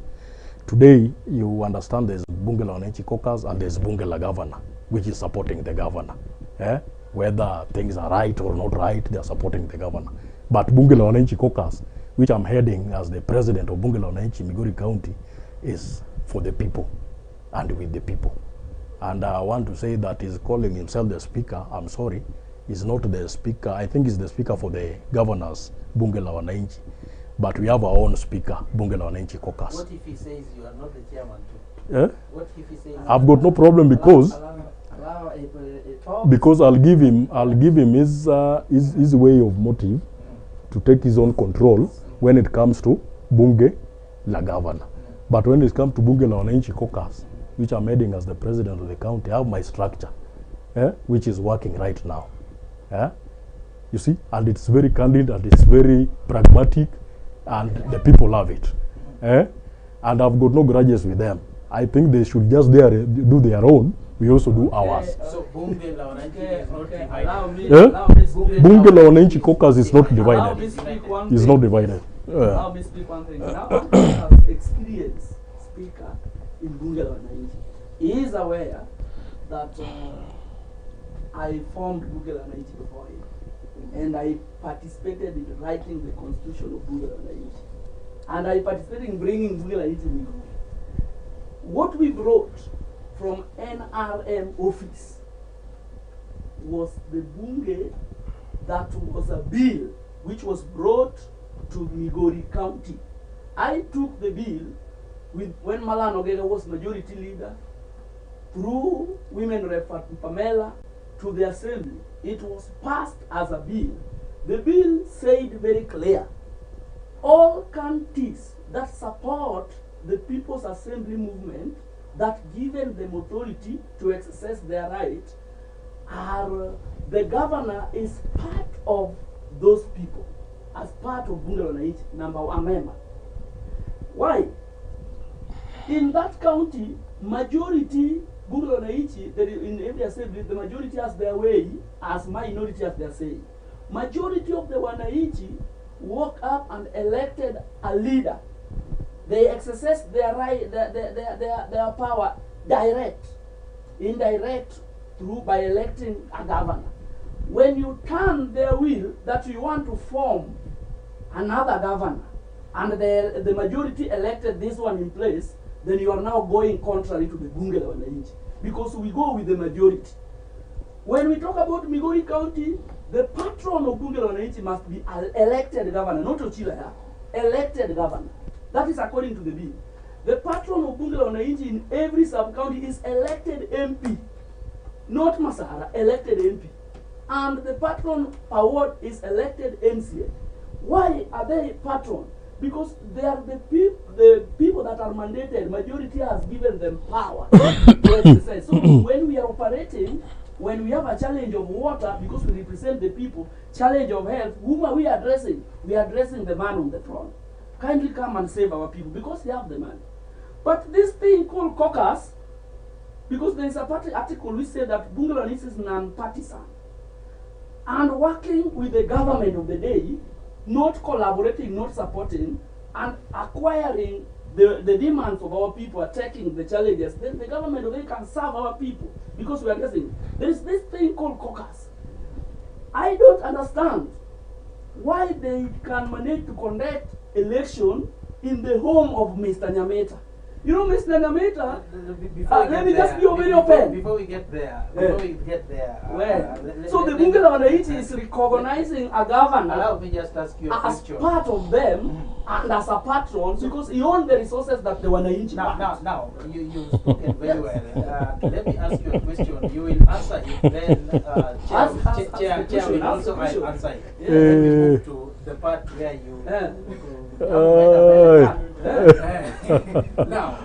Today, you understand there's Bunge la Wananchi Caucus and there's Bunge la Governor, which is supporting the governor. Whether things are right or not right, they are supporting the governor. But Bunge la Wananchi Caucus, which I'm heading as the president of Bunge la Wananchi Migori County, is for the people and with the people. And I want to say that he's calling himself the speaker. I'm sorry, he's not the speaker. I think he's the speaker for the governors, Bunge la Wananchi. But we have our own speaker, Bunge la Wananchi Caucus. What if he says you are not the chairman too? What if he says? I've got no problem because I'll give him his way of motive to take his own control when it comes to Bunge la Governor. But when it comes to Bunge la Wananchi Caucus, which I'm heading as the president of the county, I have my structure, which is working right now. You see, and it's very candid and it's very pragmatic, and the people love it. And I've got no grudges with them. I think they should just do their own We also do ours. So Bunge la Wananchi is not okay. divided. Allow me, Eh? allow me speak. Bunge la Wananchi caucus is not Allow me divided. speak one It's thing. not divided. Allow me speak one thing. Now, as experienced speaker in Bunge la Wananchi, he is aware that I formed Bunge la Wananchi before him, and I participated in writing the constitution of Bunge la Wananchi, and I participated in bringing Bunge la Wananchi Migori. What we brought from NRM office was the Bunge that was a bill which was brought to Migori County. I took the bill with when Malan Ogega was majority leader, through Women Rep Pamela to the assembly. It was passed as a bill. The bill said very clear, all counties that support the People's Assembly movement, that given them authority to exercise their right, are the governor is part of those people, as part of Bunge la Wananchi, number one member. Why? In that county, majority Bunge la Wananchi, in every assembly, the majority has their way, as minority has their say. Majority of the Wananchi woke up and elected a leader. They exercise their right, their power direct, indirect, through by electing a governor. When you turn their will that you want to form another governor, and the majority elected this one in place, then you are now going contrary to the Bunge la Wananchi, because we go with the majority. When we talk about Migori County, the patron of Bunge la Wananchi must be an elected governor, not Ochila, elected governor. That is according to the bill. The patron of Bunge la Wananchi in every sub-county is elected MP, not Masahara, elected MP. And the patron award is elected MCA. Why are they patron? Because they are the people that are mandated. Majority has given them power to exercise. So when we are operating, when we have a challenge of water, because we represent the people, challenge of health, whom are we addressing? We are addressing the man on the throne. Kindly come and save our people, because they have the money. But this thing called caucus, because there is a party article which said that Bunge la Wananchi is non-partisan, and working with the government of the day, not collaborating, not supporting, and acquiring the demands of our people, are taking the challenges, then the government of the day can serve our people, because we are addressing. There is this thing called caucus. I don't understand why they can manage to conduct election in the home of Mr. Nyameta. You know, Mr. Nyameta, let me just be very open. Before we get there, so the Bunge la Wananchi is recognizing a governor. Allow me just ask you a as question. part of them and as a patron, because he owns the resources that the Wananchi want. Now, you've spoken very well. Let me ask you a question. You will answer it, then Chair will also answer it. Then we move to the part where you... Now,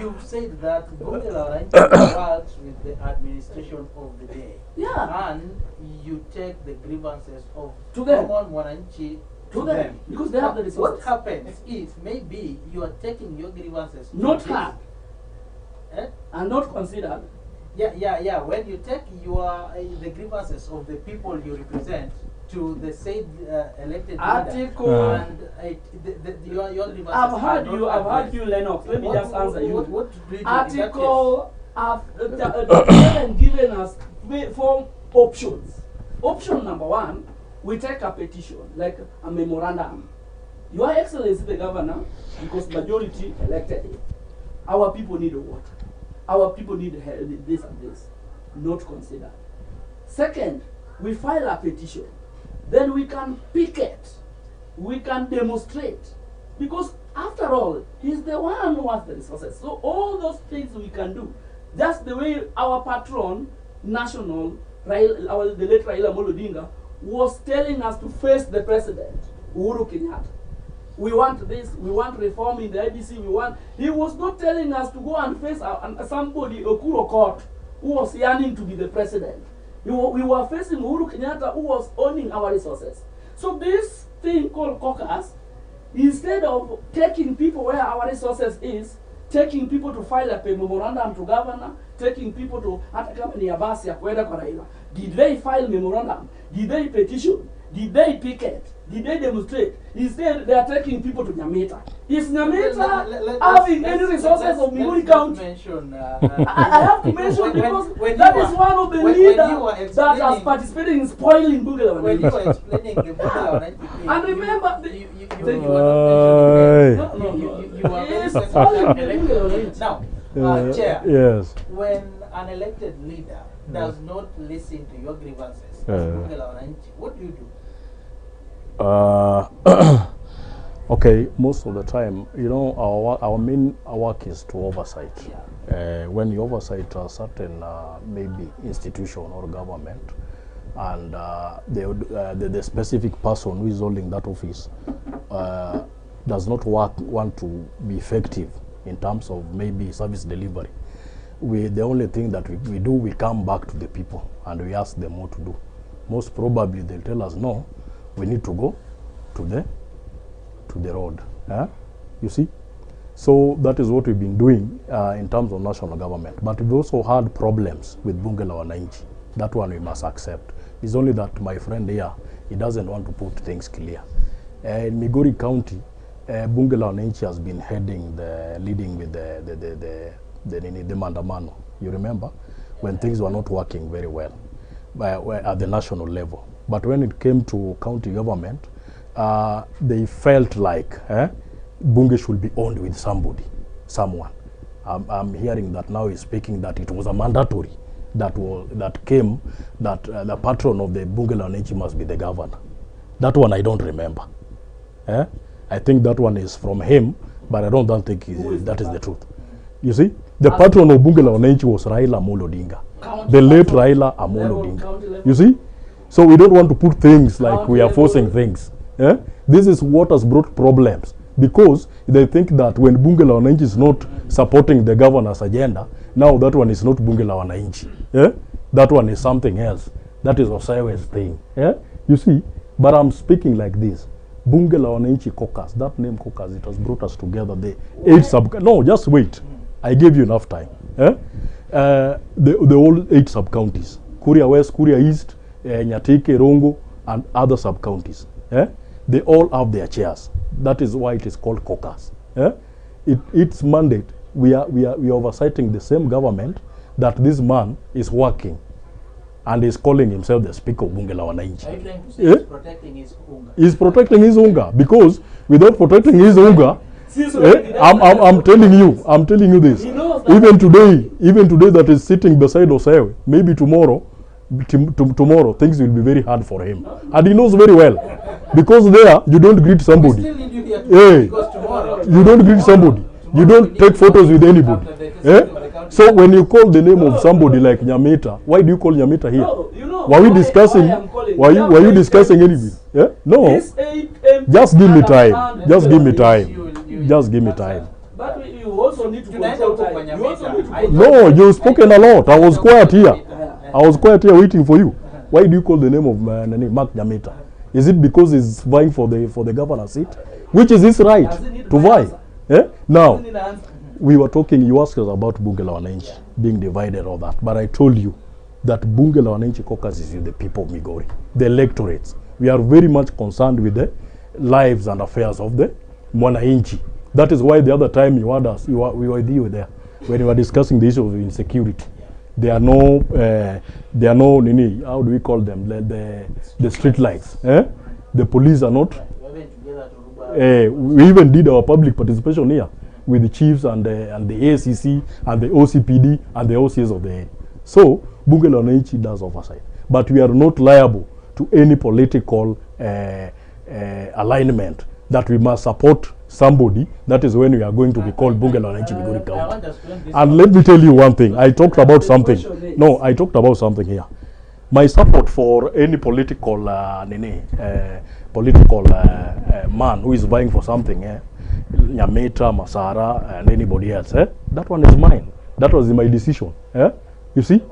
you said that Bunge la Wananchi works with the administration of the day. Yeah. And you take the grievances of To them. common Wananchi To them. Because they have the resources. What happens if maybe you are taking your grievances to Not this- heard and not considered. Yeah. When you take your the grievances of the people you represent to the said elected Article. leader, and your grievances. I've heard are you. not I've heard addressed. you, Lennox. Let me What- just answer you. what do you do in that Article have given us four options. Option number one, we take a petition, like a memorandum. Your Excellency the Governor, because majority elected him. Our people need water. Our people need this and this. Not considered. Second, we file a petition. Then we can picket. We can demonstrate. Because after all, he's the one who has the resources. So all those things we can do. Just the way our patron, national, the late Raila Amolo Odinga, was telling us to face the president, Uhuru Kenyatta. We want this, we want reform in the IBC, he was not telling us to go and face somebody, Okuro Court, who was yearning to be the president. We were facing Uhuru Kenyatta, who was owning our resources. So this thing called caucus, instead of taking people where our resources is, taking people to file a memorandum to governor, taking people to hata kama ni abasi ya kwenda kwa Raila. Did they file memorandum? Did they petition? Did they picket? Did they demonstrate? Instead, they are taking people to Nyamita. Is Nyamita having any resources of Migori County? I have to mention because that is one of the leaders that has participated in spoiling Bunge la Wananchi. When you were explaining the Bunge la Wananchi thing, and remember, now, Chair, yes. when an elected leader does not listen to your grievances, Bunge la Wananchi, what do you do? Okay, most of the time, you know, our main work is to oversight. When you oversight a certain maybe institution or government, and the specific person who is holding that office does not want to be effective in terms of maybe service delivery, the only thing that we do, we come back to the people and we ask them what to do. Most probably they'll tell us, no, we need to go to the road. You see? So that is what we've been doing in terms of national government. But we've also had problems with Bunge la Wananchi. That one we must accept. It's only that my friend here, he doesn't want to put things clear. In Migori County, Bunge la Wananchi has been leading with the mandamano. You remember? When things were not working very well at the national level. But when it came to county government, they felt like Bunge should be owned with someone. I'm hearing that now he's speaking that it was a mandatory that the patron of the Bunge la Wananchi must be the governor. That one I don't remember. I think that one is from him, but I don't think that is the truth. You see, the patron of Bunge la Wananchi was Raila Amolo Odinga, the late Raila Amolo Odinga. You see, so we don't want to put things like we are forcing things. This is what has brought problems, because they think that when Bunge la Wananchi is not supporting the governor's agenda, now that one is not Bunge la Wananchi. That one is something else. That is Osawe's thing. You see, but I'm speaking like this. Bunge la Wananchi caucus, that name caucus, it has brought us together. The 8 sub. No, just wait. I gave you enough time. The all 8 sub counties: Kuria West, Kuria East, Nyatike, Rongo, and other sub counties. They all have their chairs. That is why it is called caucus. Its mandate. We are oversighting the same government that this man is working, and is calling himself the Speaker of Bunge la Wananchi. Are you trying to say he's protecting his unga? He's protecting his unga, because without protecting his unga, I'm telling you this. Even today that is sitting beside Osawe, maybe tomorrow things will be very hard for him, and he knows very well, because there you don't greet somebody. You don't greet somebody. You don't take photos with anybody. So when you call the name of somebody like Nyamita, why do you call Nyamita here? Were we discussing? Were you discussing anything? No. Just give me time. Just give me time. Just give me time. But you also need to consult. No, you've spoken a lot. I was quiet here. Waiting for you. Why do you call the name of Mark Nyamita? Is it because he's vying for the governor's seat, which is his right to vie? Now, we were talking. You asked us about Bunge la Wananchi being divided, all that, but I told you that Bunge la Wananchi caucus is with the people of Migori, the electorates. We are very much concerned with the lives and affairs of the Wananchi. That is why the other time you had us, we were there when we were discussing the issue of insecurity. There are no, how do we call them? The street lights. The police are not. We even did our public participation here with the chiefs and the ACC and the OCPD and the OCS of the area. So Bunge la Wananchi does oversight, but we are not liable to any political alignment that we must support somebody. That is when we are going to be called Bunge la Wananchi Migori County. And let me tell you one thing. I talked about something. No, I talked about something here. My support for any political man who is vying for something, Nyamita, Masara, and anybody else, that one is mine. That was my decision. You see,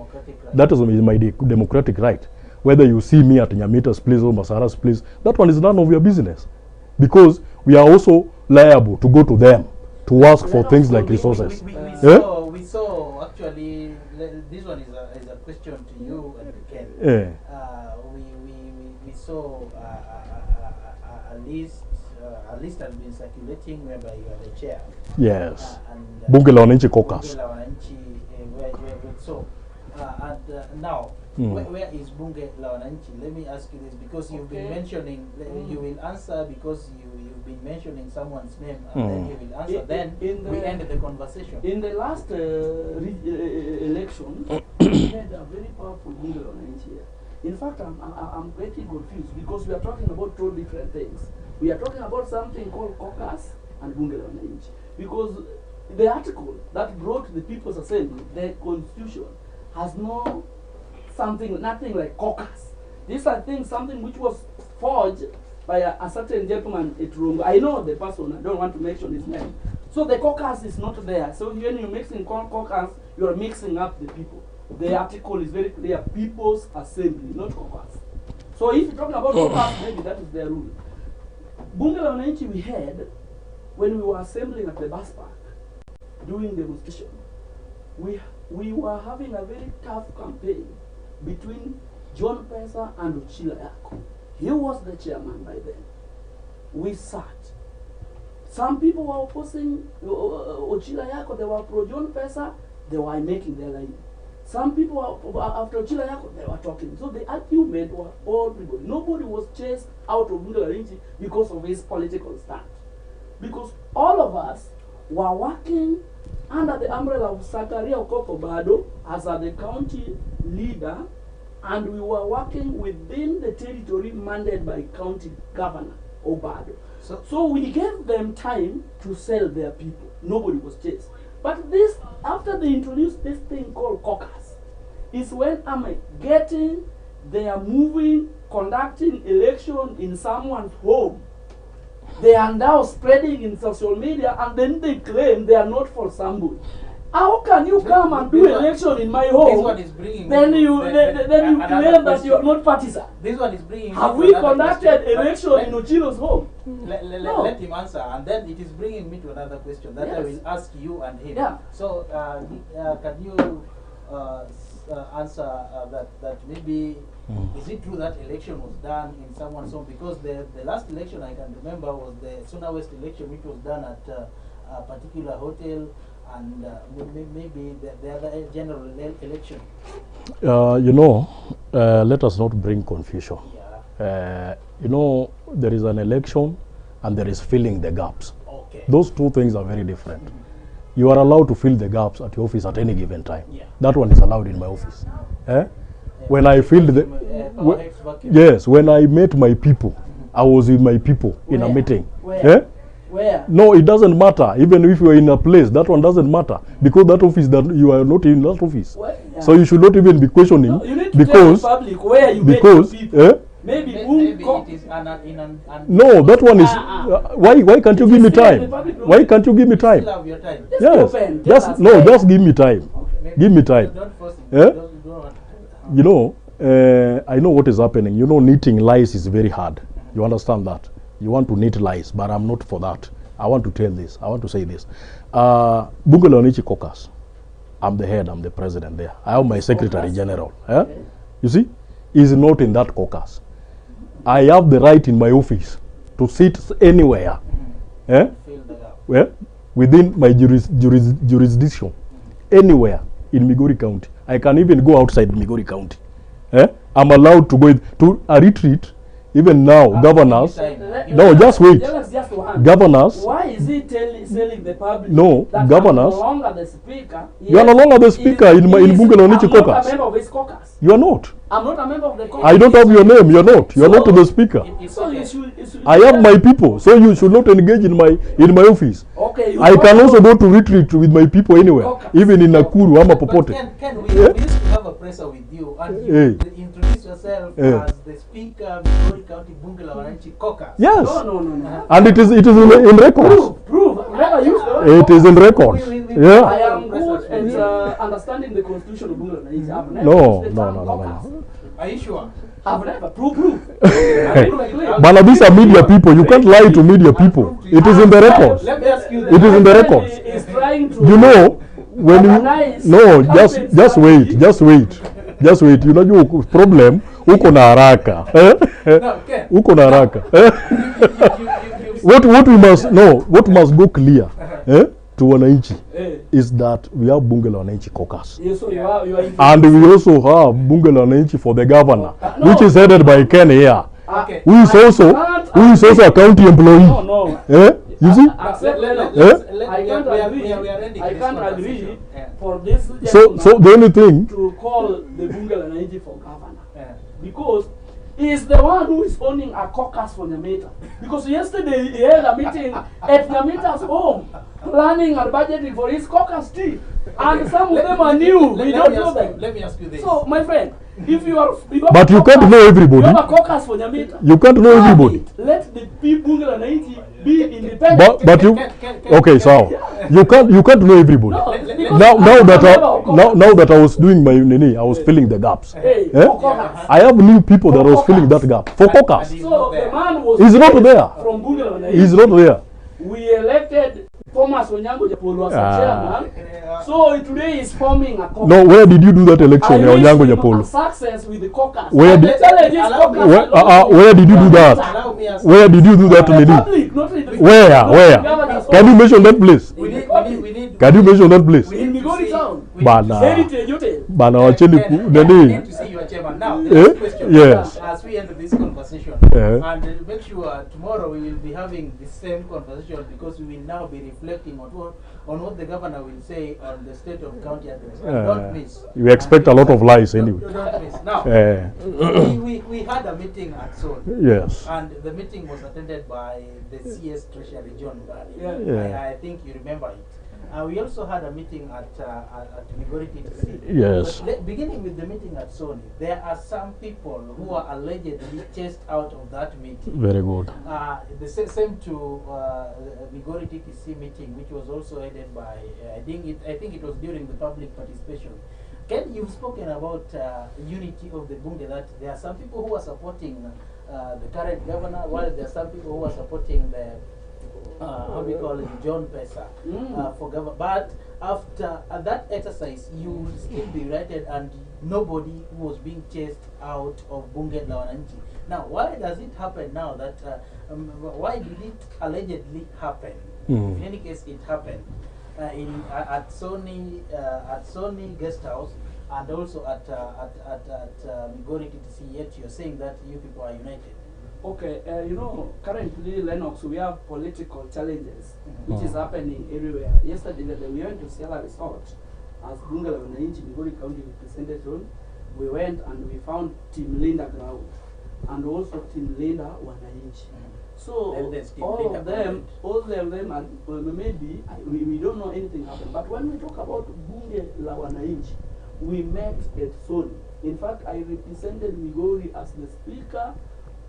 that is my democratic right. Whether you see me at Nyamita's place or Masara's place, that one is none of your business, because we are also liable to go to them to ask for things like resources. We saw actually, this one is a question to you and to Ken. We saw a list has been circulating whereby you are the chair. Yes. Bunge la Wananchi caucus. So, now, where is Bunge la Wananchi? Let me ask you this, because you've been mentioning, you will answer because you've been mentioning someone's name, and then you will answer. Then we end the conversation. In the last election, we had a very powerful Bunge la Wananchi here. In fact, I'm getting confused because we are talking about two different things. We are talking about something called caucus and Bunge la Wananchi, because the article that brought the People's Assembly, the Constitution, has nothing like caucus. This, I think, something which was forged by a certain gentleman at Rungo. I know the person, I don't want to mention his name. So the caucus is not there. So when you're mixing caucus, you're mixing up the people. The article is very clear, People's Assembly, not caucus. So if you're talking about caucus, maybe that is their rule. Bunge la Wananchi we had, when we were assembling at the bus park, during the demonstration, we were having a very tough campaign between John Pesa and Ochila Yako. He was the chairman by then. We sat. Some people were opposing Ochila Yako, they were pro John Pesa, they were making their line. Some people were after Ochila Yako, they were talking. So the argument was everybody. Nobody was chased out of Bunge la Wananchi because of his political stand. Because all of us were working under the umbrella of Zakaria Okoth Obado as the county leader, and we were working within the territory mandated by county governor Obado. So we gave them time to sell their people. Nobody was chased. But this, after they introduced this thing called caucus, is when they are moving, conducting election in someone's home. They are now spreading in social media, and then they claim they are not for somebody. How can you come and do election in my home? This one is bringing then you claim that you are not partisan. This one is bringing. Have we conducted election in Ochilo's home? No. Let him answer, and then it is bringing me to another question that I will ask you and him. Yeah. So, can you answer that maybe is it true that election was done in someone's home? Because the last election I can remember was the Suna West election, which was done at a particular hotel, and maybe the other general election. Let us not bring confusion. Yeah. There is an election and there is filling the gaps. Okay. Those two things are very different. You are allowed to fill the gaps at your office at any given time. Yeah. That one is allowed in my office. When I filled yes, when I met my people, I was with my people in a meeting. Where? No, it doesn't matter. Even if you are in a place, that one doesn't matter, because that office, that you are not in that office. So you should not even be questioning. No, you need to because tell the public where you met your people. Maybe it is no, that one is why can't you give me time? Why can't you give me time? Your time. Yes, just give me time. Okay. Give me time. Don't force it. I know what is happening. Knitting lies is very hard. You understand that? You want to knit lies, but I'm not for that. I want to tell this. I want to say this. Bunge la Wananchi caucus. I'm the head. I'm the president there. I have my secretary general. You see, is not in that caucus. I have the right in my office to sit anywhere, within my jurisdiction, anywhere in Migori County. I can even go outside Migori County. I'm allowed to go to a retreat. Even now, governors. No, just wait. Governors. Why is he telling the public? No, that governors. I'm no longer the speaker. You are no longer the speaker in Bunge la Wananchi caucus. I'm not a member of his caucus. You are not. I'm not a member of the caucus. I don't have your name. You are not. You are not the speaker. So you should I have my people, so you should not engage in my office. Okay. I can also go to retreat with my people anywhere, even in Nakuru, Ama Popote. Ken, we used to have a presser with you, and you introduce yourself as the speaker of Migori County Bunge la Wananchi caucus. Yes. No. And it is in records. Prove. It is in records. I am good friends, understanding the constitution of Bunge la Wananchi, I've never No, used the term no. caucus. Are you sure? I've never proof. But But these are media people. You can't lie to media people. It is in the records. Let me ask you It is in the records. Is trying to You know, when you organize no, campaign just wait, just wait. You know, you problem. Uko na haraka. No, Ken. Uko na haraka. What must go clear to Wananchi is that we have Bunge la Wananchi caucus. Yes, so you are And we also have Bunge la Wananchi for the governor, which is headed by Ken here, Okay. who is also a county employee. No. You see? Accept I can't agree. I can't agree for this So the only thing, to call the Bunge la Wananchi for governor because he is the one who is owning a caucus for Nyamita. Because yesterday he held a meeting at Nyamita's home, planning and budgeting for his caucus tea. And some of them are new. We don't know them. Let me ask you this. So, my friend, if you are... but you can't know everybody. You have a caucus for Nyamita. You can't know everybody. Let the people Bunge la Wananchi be independent. But you okay, so you can't know everybody. Now that I was doing my nini, I was filling the gaps. I have new people that was filling that gap for caucus. So the man was He's not there. from Bunge la Wananchi. He's not there. We elected Thomas Onyango Japolo as a chairman. So today he's forming a caucus. No, where did you do that election, I Onyango wish him Japolo? success with the caucus. Where And did- the challenge is caucus alone. Where did you do that? Allow me ask Where did you do that, In the Nini? public, not in the Where? governance. Can you mention that place? we need Can you mention that place? In Migori town. Bana. Heritage Hotel. Bana wacheni I nini? need to see your chairman. Now, the next question. Yes. As we enter this conversation, Yeah. and make sure tomorrow we will be having the same conversation because we will now be reflecting on what the governor will say on the state of county address. Don't miss. You expect a lot of lies anyway. Don't miss. Now, we had a meeting at Seoul. Yes. And the meeting was attended by the CS Treasury John Bari. Yeah. I think you remember it. We also had a meeting at Migori TTC. Yes. But beginning with the meeting at Sony, there are some people who are allegedly chased out of that meeting. Very good. The same to Migori TTC meeting, which was also headed by I think it was during the public participation. Ken, you've spoken about unity of the Bunge, that there are some people who are supporting the current governor, while there are some people who are supporting the how we call it, John Pesa for government. But after that exercise, you will still be united, and nobody was being chased out of Bunge la Wananchi. Now, why does it happen now? That why did it allegedly happen? In any case, it happened at Sony Guest House, and also at Migori TTC. Yet you're saying that you people are united. Okay, currently, Lennox, we have political challenges, which is happening everywhere. Yesterday, we went to Sierra Resort as Bunge la Wananchi, Migori County representation. We went and we found Team Linda Ground and also Team Linda Wananchi. So all of them are maybe we don't know anything happened. But when we talk about Bunge la Wananchi, we met at Sony. In fact, I represented Migori as the speaker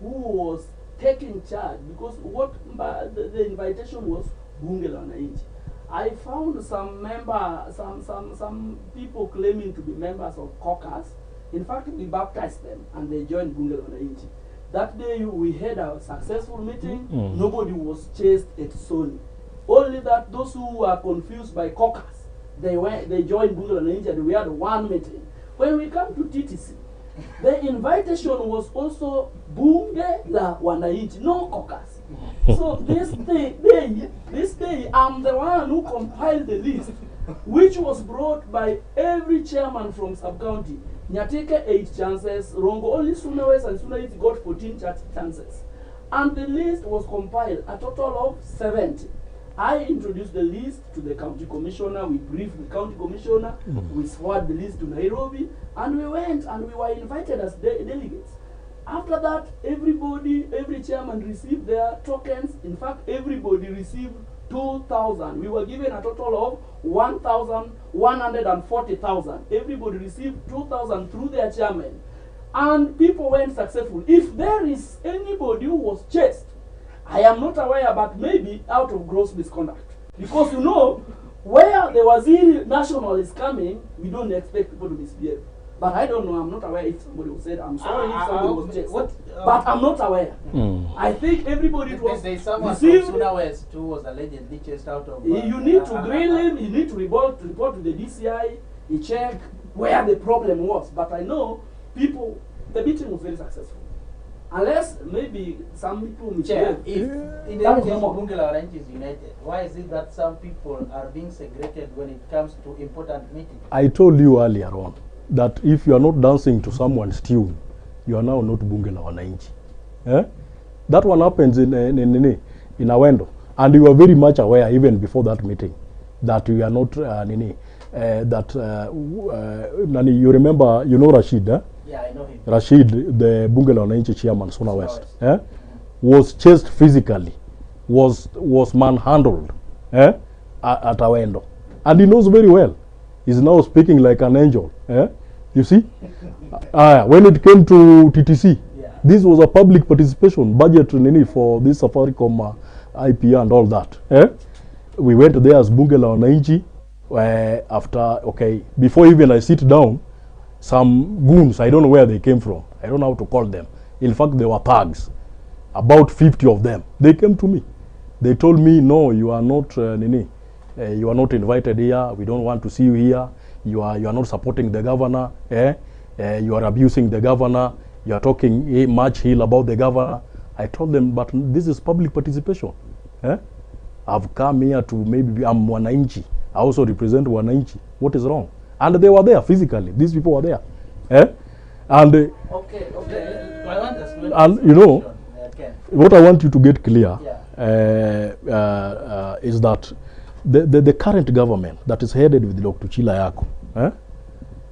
who was taking charge, because the invitation was Bunge la Wananchi. I found some people claiming to be members of caucus. In fact, we baptized them and they joined Bunge la Wananchi. That day we had a successful meeting. Nobody was chased at Sony. Only that those who were confused by caucus, they joined Bunge la Wananchi and we had one meeting. When we come to TTC, the invitation was also Bunge la Wananchi, no caucus. So this day, I'm the one who compiled the list, which was brought by every chairman from sub-county. Nyateke 8 chances, Rongo only Suna West and Suna East got 14 chances. And the list was compiled, a total of 70. I introduced the list to the county commissioner, we briefed the county commissioner, we forwarded the list to Nairobi, and we went and we were invited as delegates. After that, every chairman received their tokens. In fact, everybody received 2,000. We were given a total of 1,140,000. Everybody received 2,000 through their chairman. And people went successful. If there is anybody who was chased, I am not aware, but maybe out of gross misconduct. Because Where the Waziri National is coming, we don't expect people to misbehave. But I don't know, I'm not aware if somebody was said, I'm sorry if somebody was chased. But I'm not aware. I think everybody was There's someone received. from Suna West who was allegedly chased out of... You need to grill him, you need to report to the DCI, you check where the problem was. But I know people, the meeting was very successful. Unless maybe some people Chair, misbehave. if in the case of Bunge la Wananchi is united, why is it that some people are being segregated when it comes to important meetings? I told you earlier on that if you are not dancing to someone's tune, you are now not Bunge la Wananchi. Eh? That one happens in Awendo, and you are very much aware even before that meeting that you are not you remember, you know Rashid, eh? Yeah, I know him. Rashid, the Bunge la Wananchi chairman, Suna West, was chased physically, was manhandled at Awendo, and he knows very well. He's now speaking like an angel. You see, when it came to TTC, this was a public participation budget for this Safaricom IP and all that. We went there as Bunge la Wananchi. Before even I sit down, some goons, I don't know where they came from, I don't know how to call them. In fact, they were thugs, about 50 of them. They came to me. They told me, no, you are not you are not invited here. We don't want to see you here. You are not supporting the governor. You are abusing the governor. You are talking much ill about the governor. I told them, but this is public participation. I've come here to maybe I'm Wananchi. I also represent Wananchi. What is wrong? And they were there physically. These people were there. And I want us and you know, what I want you to get clear is that the current government that is headed with Dr. Chilayako,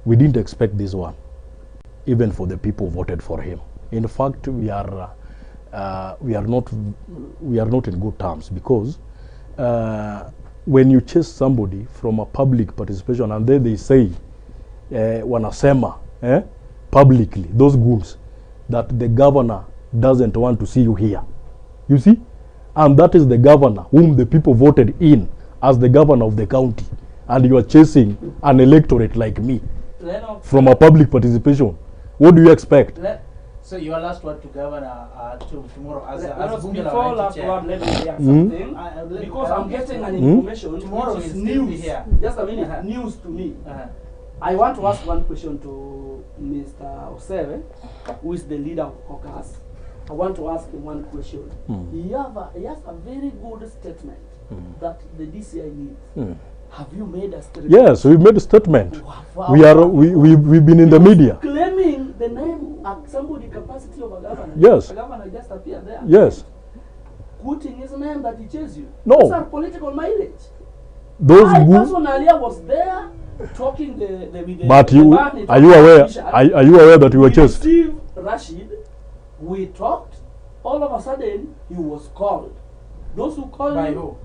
we didn't expect this one, even for the people who voted for him. In fact, we are not in good terms, because when you chase somebody from a public participation and then they say wanasema publicly, those goons, that the governor doesn't want to see you here, you see, and that is the governor whom the people voted in as the governor of the county, and you are chasing an electorate like me from a public participation. What do you expect? So your last word to Governor tomorrow as Bunge before last word, let me say something, because I'm getting an information tomorrow which is news. here. Just a minute, news to me. I want to ask one question to Mr. Oseve, who is the leader of caucus. I want to ask him one question. He has a very good statement that the DCI needs. Have you made a statement? Yes, we've made a statement. We've been in the media claiming the name of somebody capacity of a governor. Yes. The governor just appeared there. Yes. Putting his name that he chased you. No. Those are political mileage. I personally was there talking with the but you are you aware? Are you aware that you were chased? We received Rashid. We talked. All of a sudden, he was called. Those who called by him, who?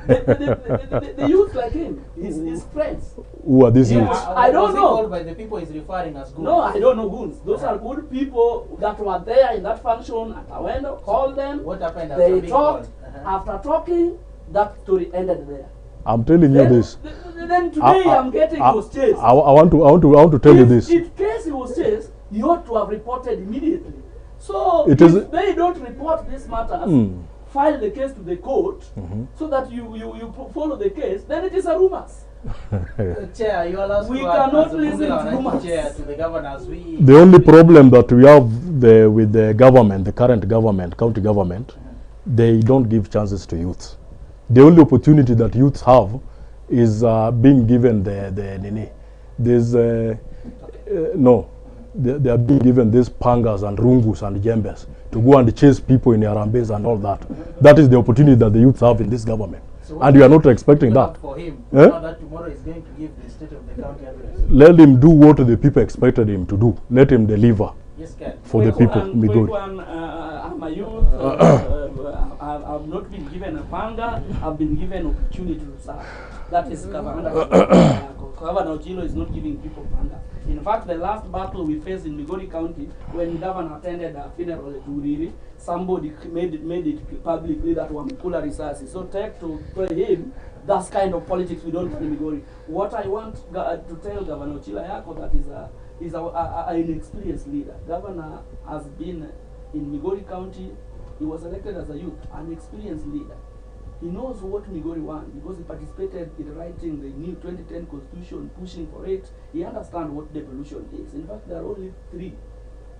the youth like him, his friends. Who are these youths? I don't know. Called by the people he's referring as goons. No, I don't know goons. Those are good people that were there in that function at Awendo. Called them. What happened after they talked. After talking, that story ended there. I'm telling you this. Then today I'm getting he was chased. I want to tell you this. In case he was chased, you ought to have reported immediately. So if they don't report these matters, file the case to the court so that you follow the case, then it is a rumors. Chair, you are we cannot listen to rumors. To the governors. The only problem that we have with the government, the current government, county government, they don't give chances to youth. The only opportunity that youths have is being given they are being given these pangas and rungus and jembes to go and chase people in Arambes and all that. That is the opportunity that the youths have in this government. So and you are not expecting that. For him, that tomorrow is going to give the state of the county address. Let him do what the people expected him to do. Let him deliver for the people. Migori. I'm a youth. I've not been given a panga. I've been given opportunity to serve. That is government. Governor Ochilo is not giving people hunger. In fact, the last battle we faced in Migori County, when Governor attended a funeral at Uriri, somebody made it publicly that Wamekula resources. So take to him, that's kind of politics we don't do in Migori. What I want to tell Governor Ochilo Yako that is an inexperienced leader. Governor has been in Migori County. He was elected as a youth, an experienced leader. He knows what Migori wants because he participated in writing the new 2010 constitution, pushing for it. He understands what devolution is. In fact, there are only three.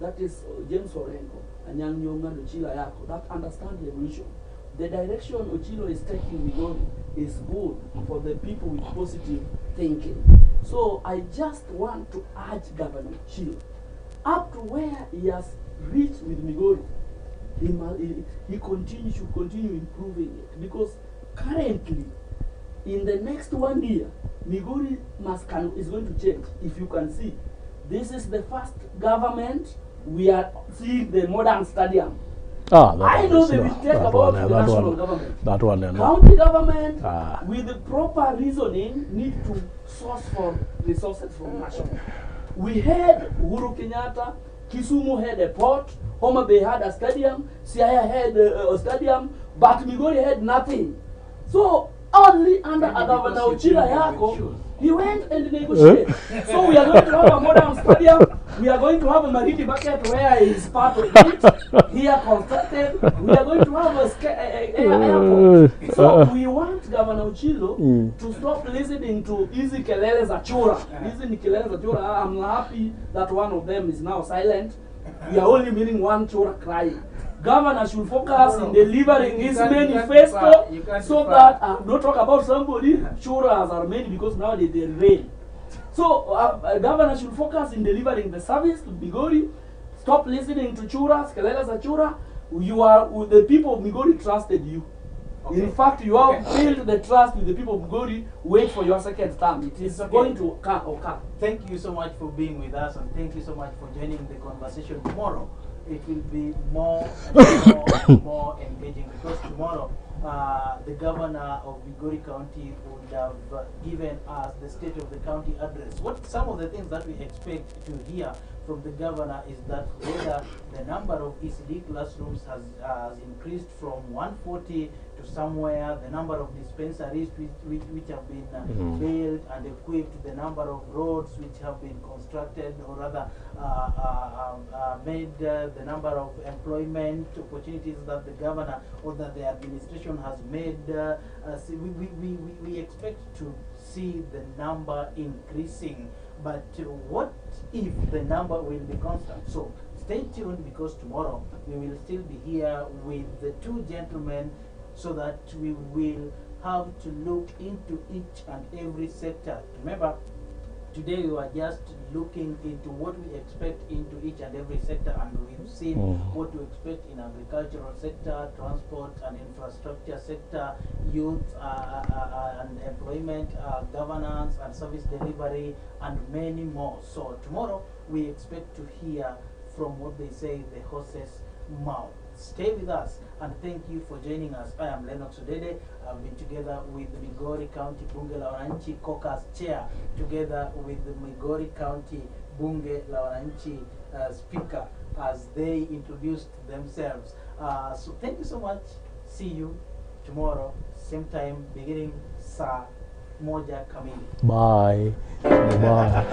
That is James Orengo, Anyang' Nyong'o, and Ochilo Yako, that understand devolution. The direction Ochilo is taking Migori is good for the people with positive thinking. So I just want to urge Governor Ochilo, up to where he has reached with Migori, he should continue improving it, because currently, in the next 1 year, Migori is going to change. If you can see, this is the first government we are seeing the modern stadium. I know the mistake about the national government. That one, County government, with the proper reasoning, need to source for resources from national. We had Uhuru Kenyatta, Kisumu had a port, Homa Bay had a stadium, Siaya had a stadium, but Migori had nothing. So only under Governor Ochilo Yako, he went and negotiated. So we are going to have a modern stadium. We are going to have a Mariti bucket where he is part of it. Here constructed. We are going to have a airport. So we want Governor Ochilo to stop listening to Easy Kelele Zachura. Easy Kelele Zachura. I'm happy that one of them is now silent. We are only meaning one Chura crying. Governor should focus in delivering his manifesto so that don't talk about somebody. Churas are many because nowadays they rain. So governor should focus in delivering the service to Migori. Stop listening to Churas, Kelele Zachura. You are the people of Migori trusted you. Okay. In fact, you have built the trust with the people of Migori. Wait for your second term. It is going to occur. Thank you so much for being with us, and thank you so much for joining the conversation. Tomorrow, it will be more and more engaging, because tomorrow the governor of Migori County would have given us the state of the county address. What some of the things that we expect to hear from the governor is that whether the number of ECD classrooms has increased from 140 to somewhere, the number of dispensaries which have been built and equipped, the number of roads which have been constructed or rather made, the number of employment opportunities that the governor or that the administration has made. We expect to see the number increasing. But what if the number will be constant? So stay tuned, because tomorrow we will still be here with the two gentlemen, so that we will have to look into each and every sector. Remember, today we were just looking into what we expect into each and every sector, and we've seen what to expect in agricultural sector, transport and infrastructure sector, youth and employment, governance and service delivery, and many more. So tomorrow we expect to hear from what they say the horse's mouth. Stay with us, and thank you for joining us. I am Lennox Odede. I've been together with the Migori County Bunge la Wananchi Caucus Chair, together with the Migori County Bunge la Wananchi Speaker, as they introduced themselves. So thank you so much. See you tomorrow, same time, beginning saa moja kamili. Bye. Bye.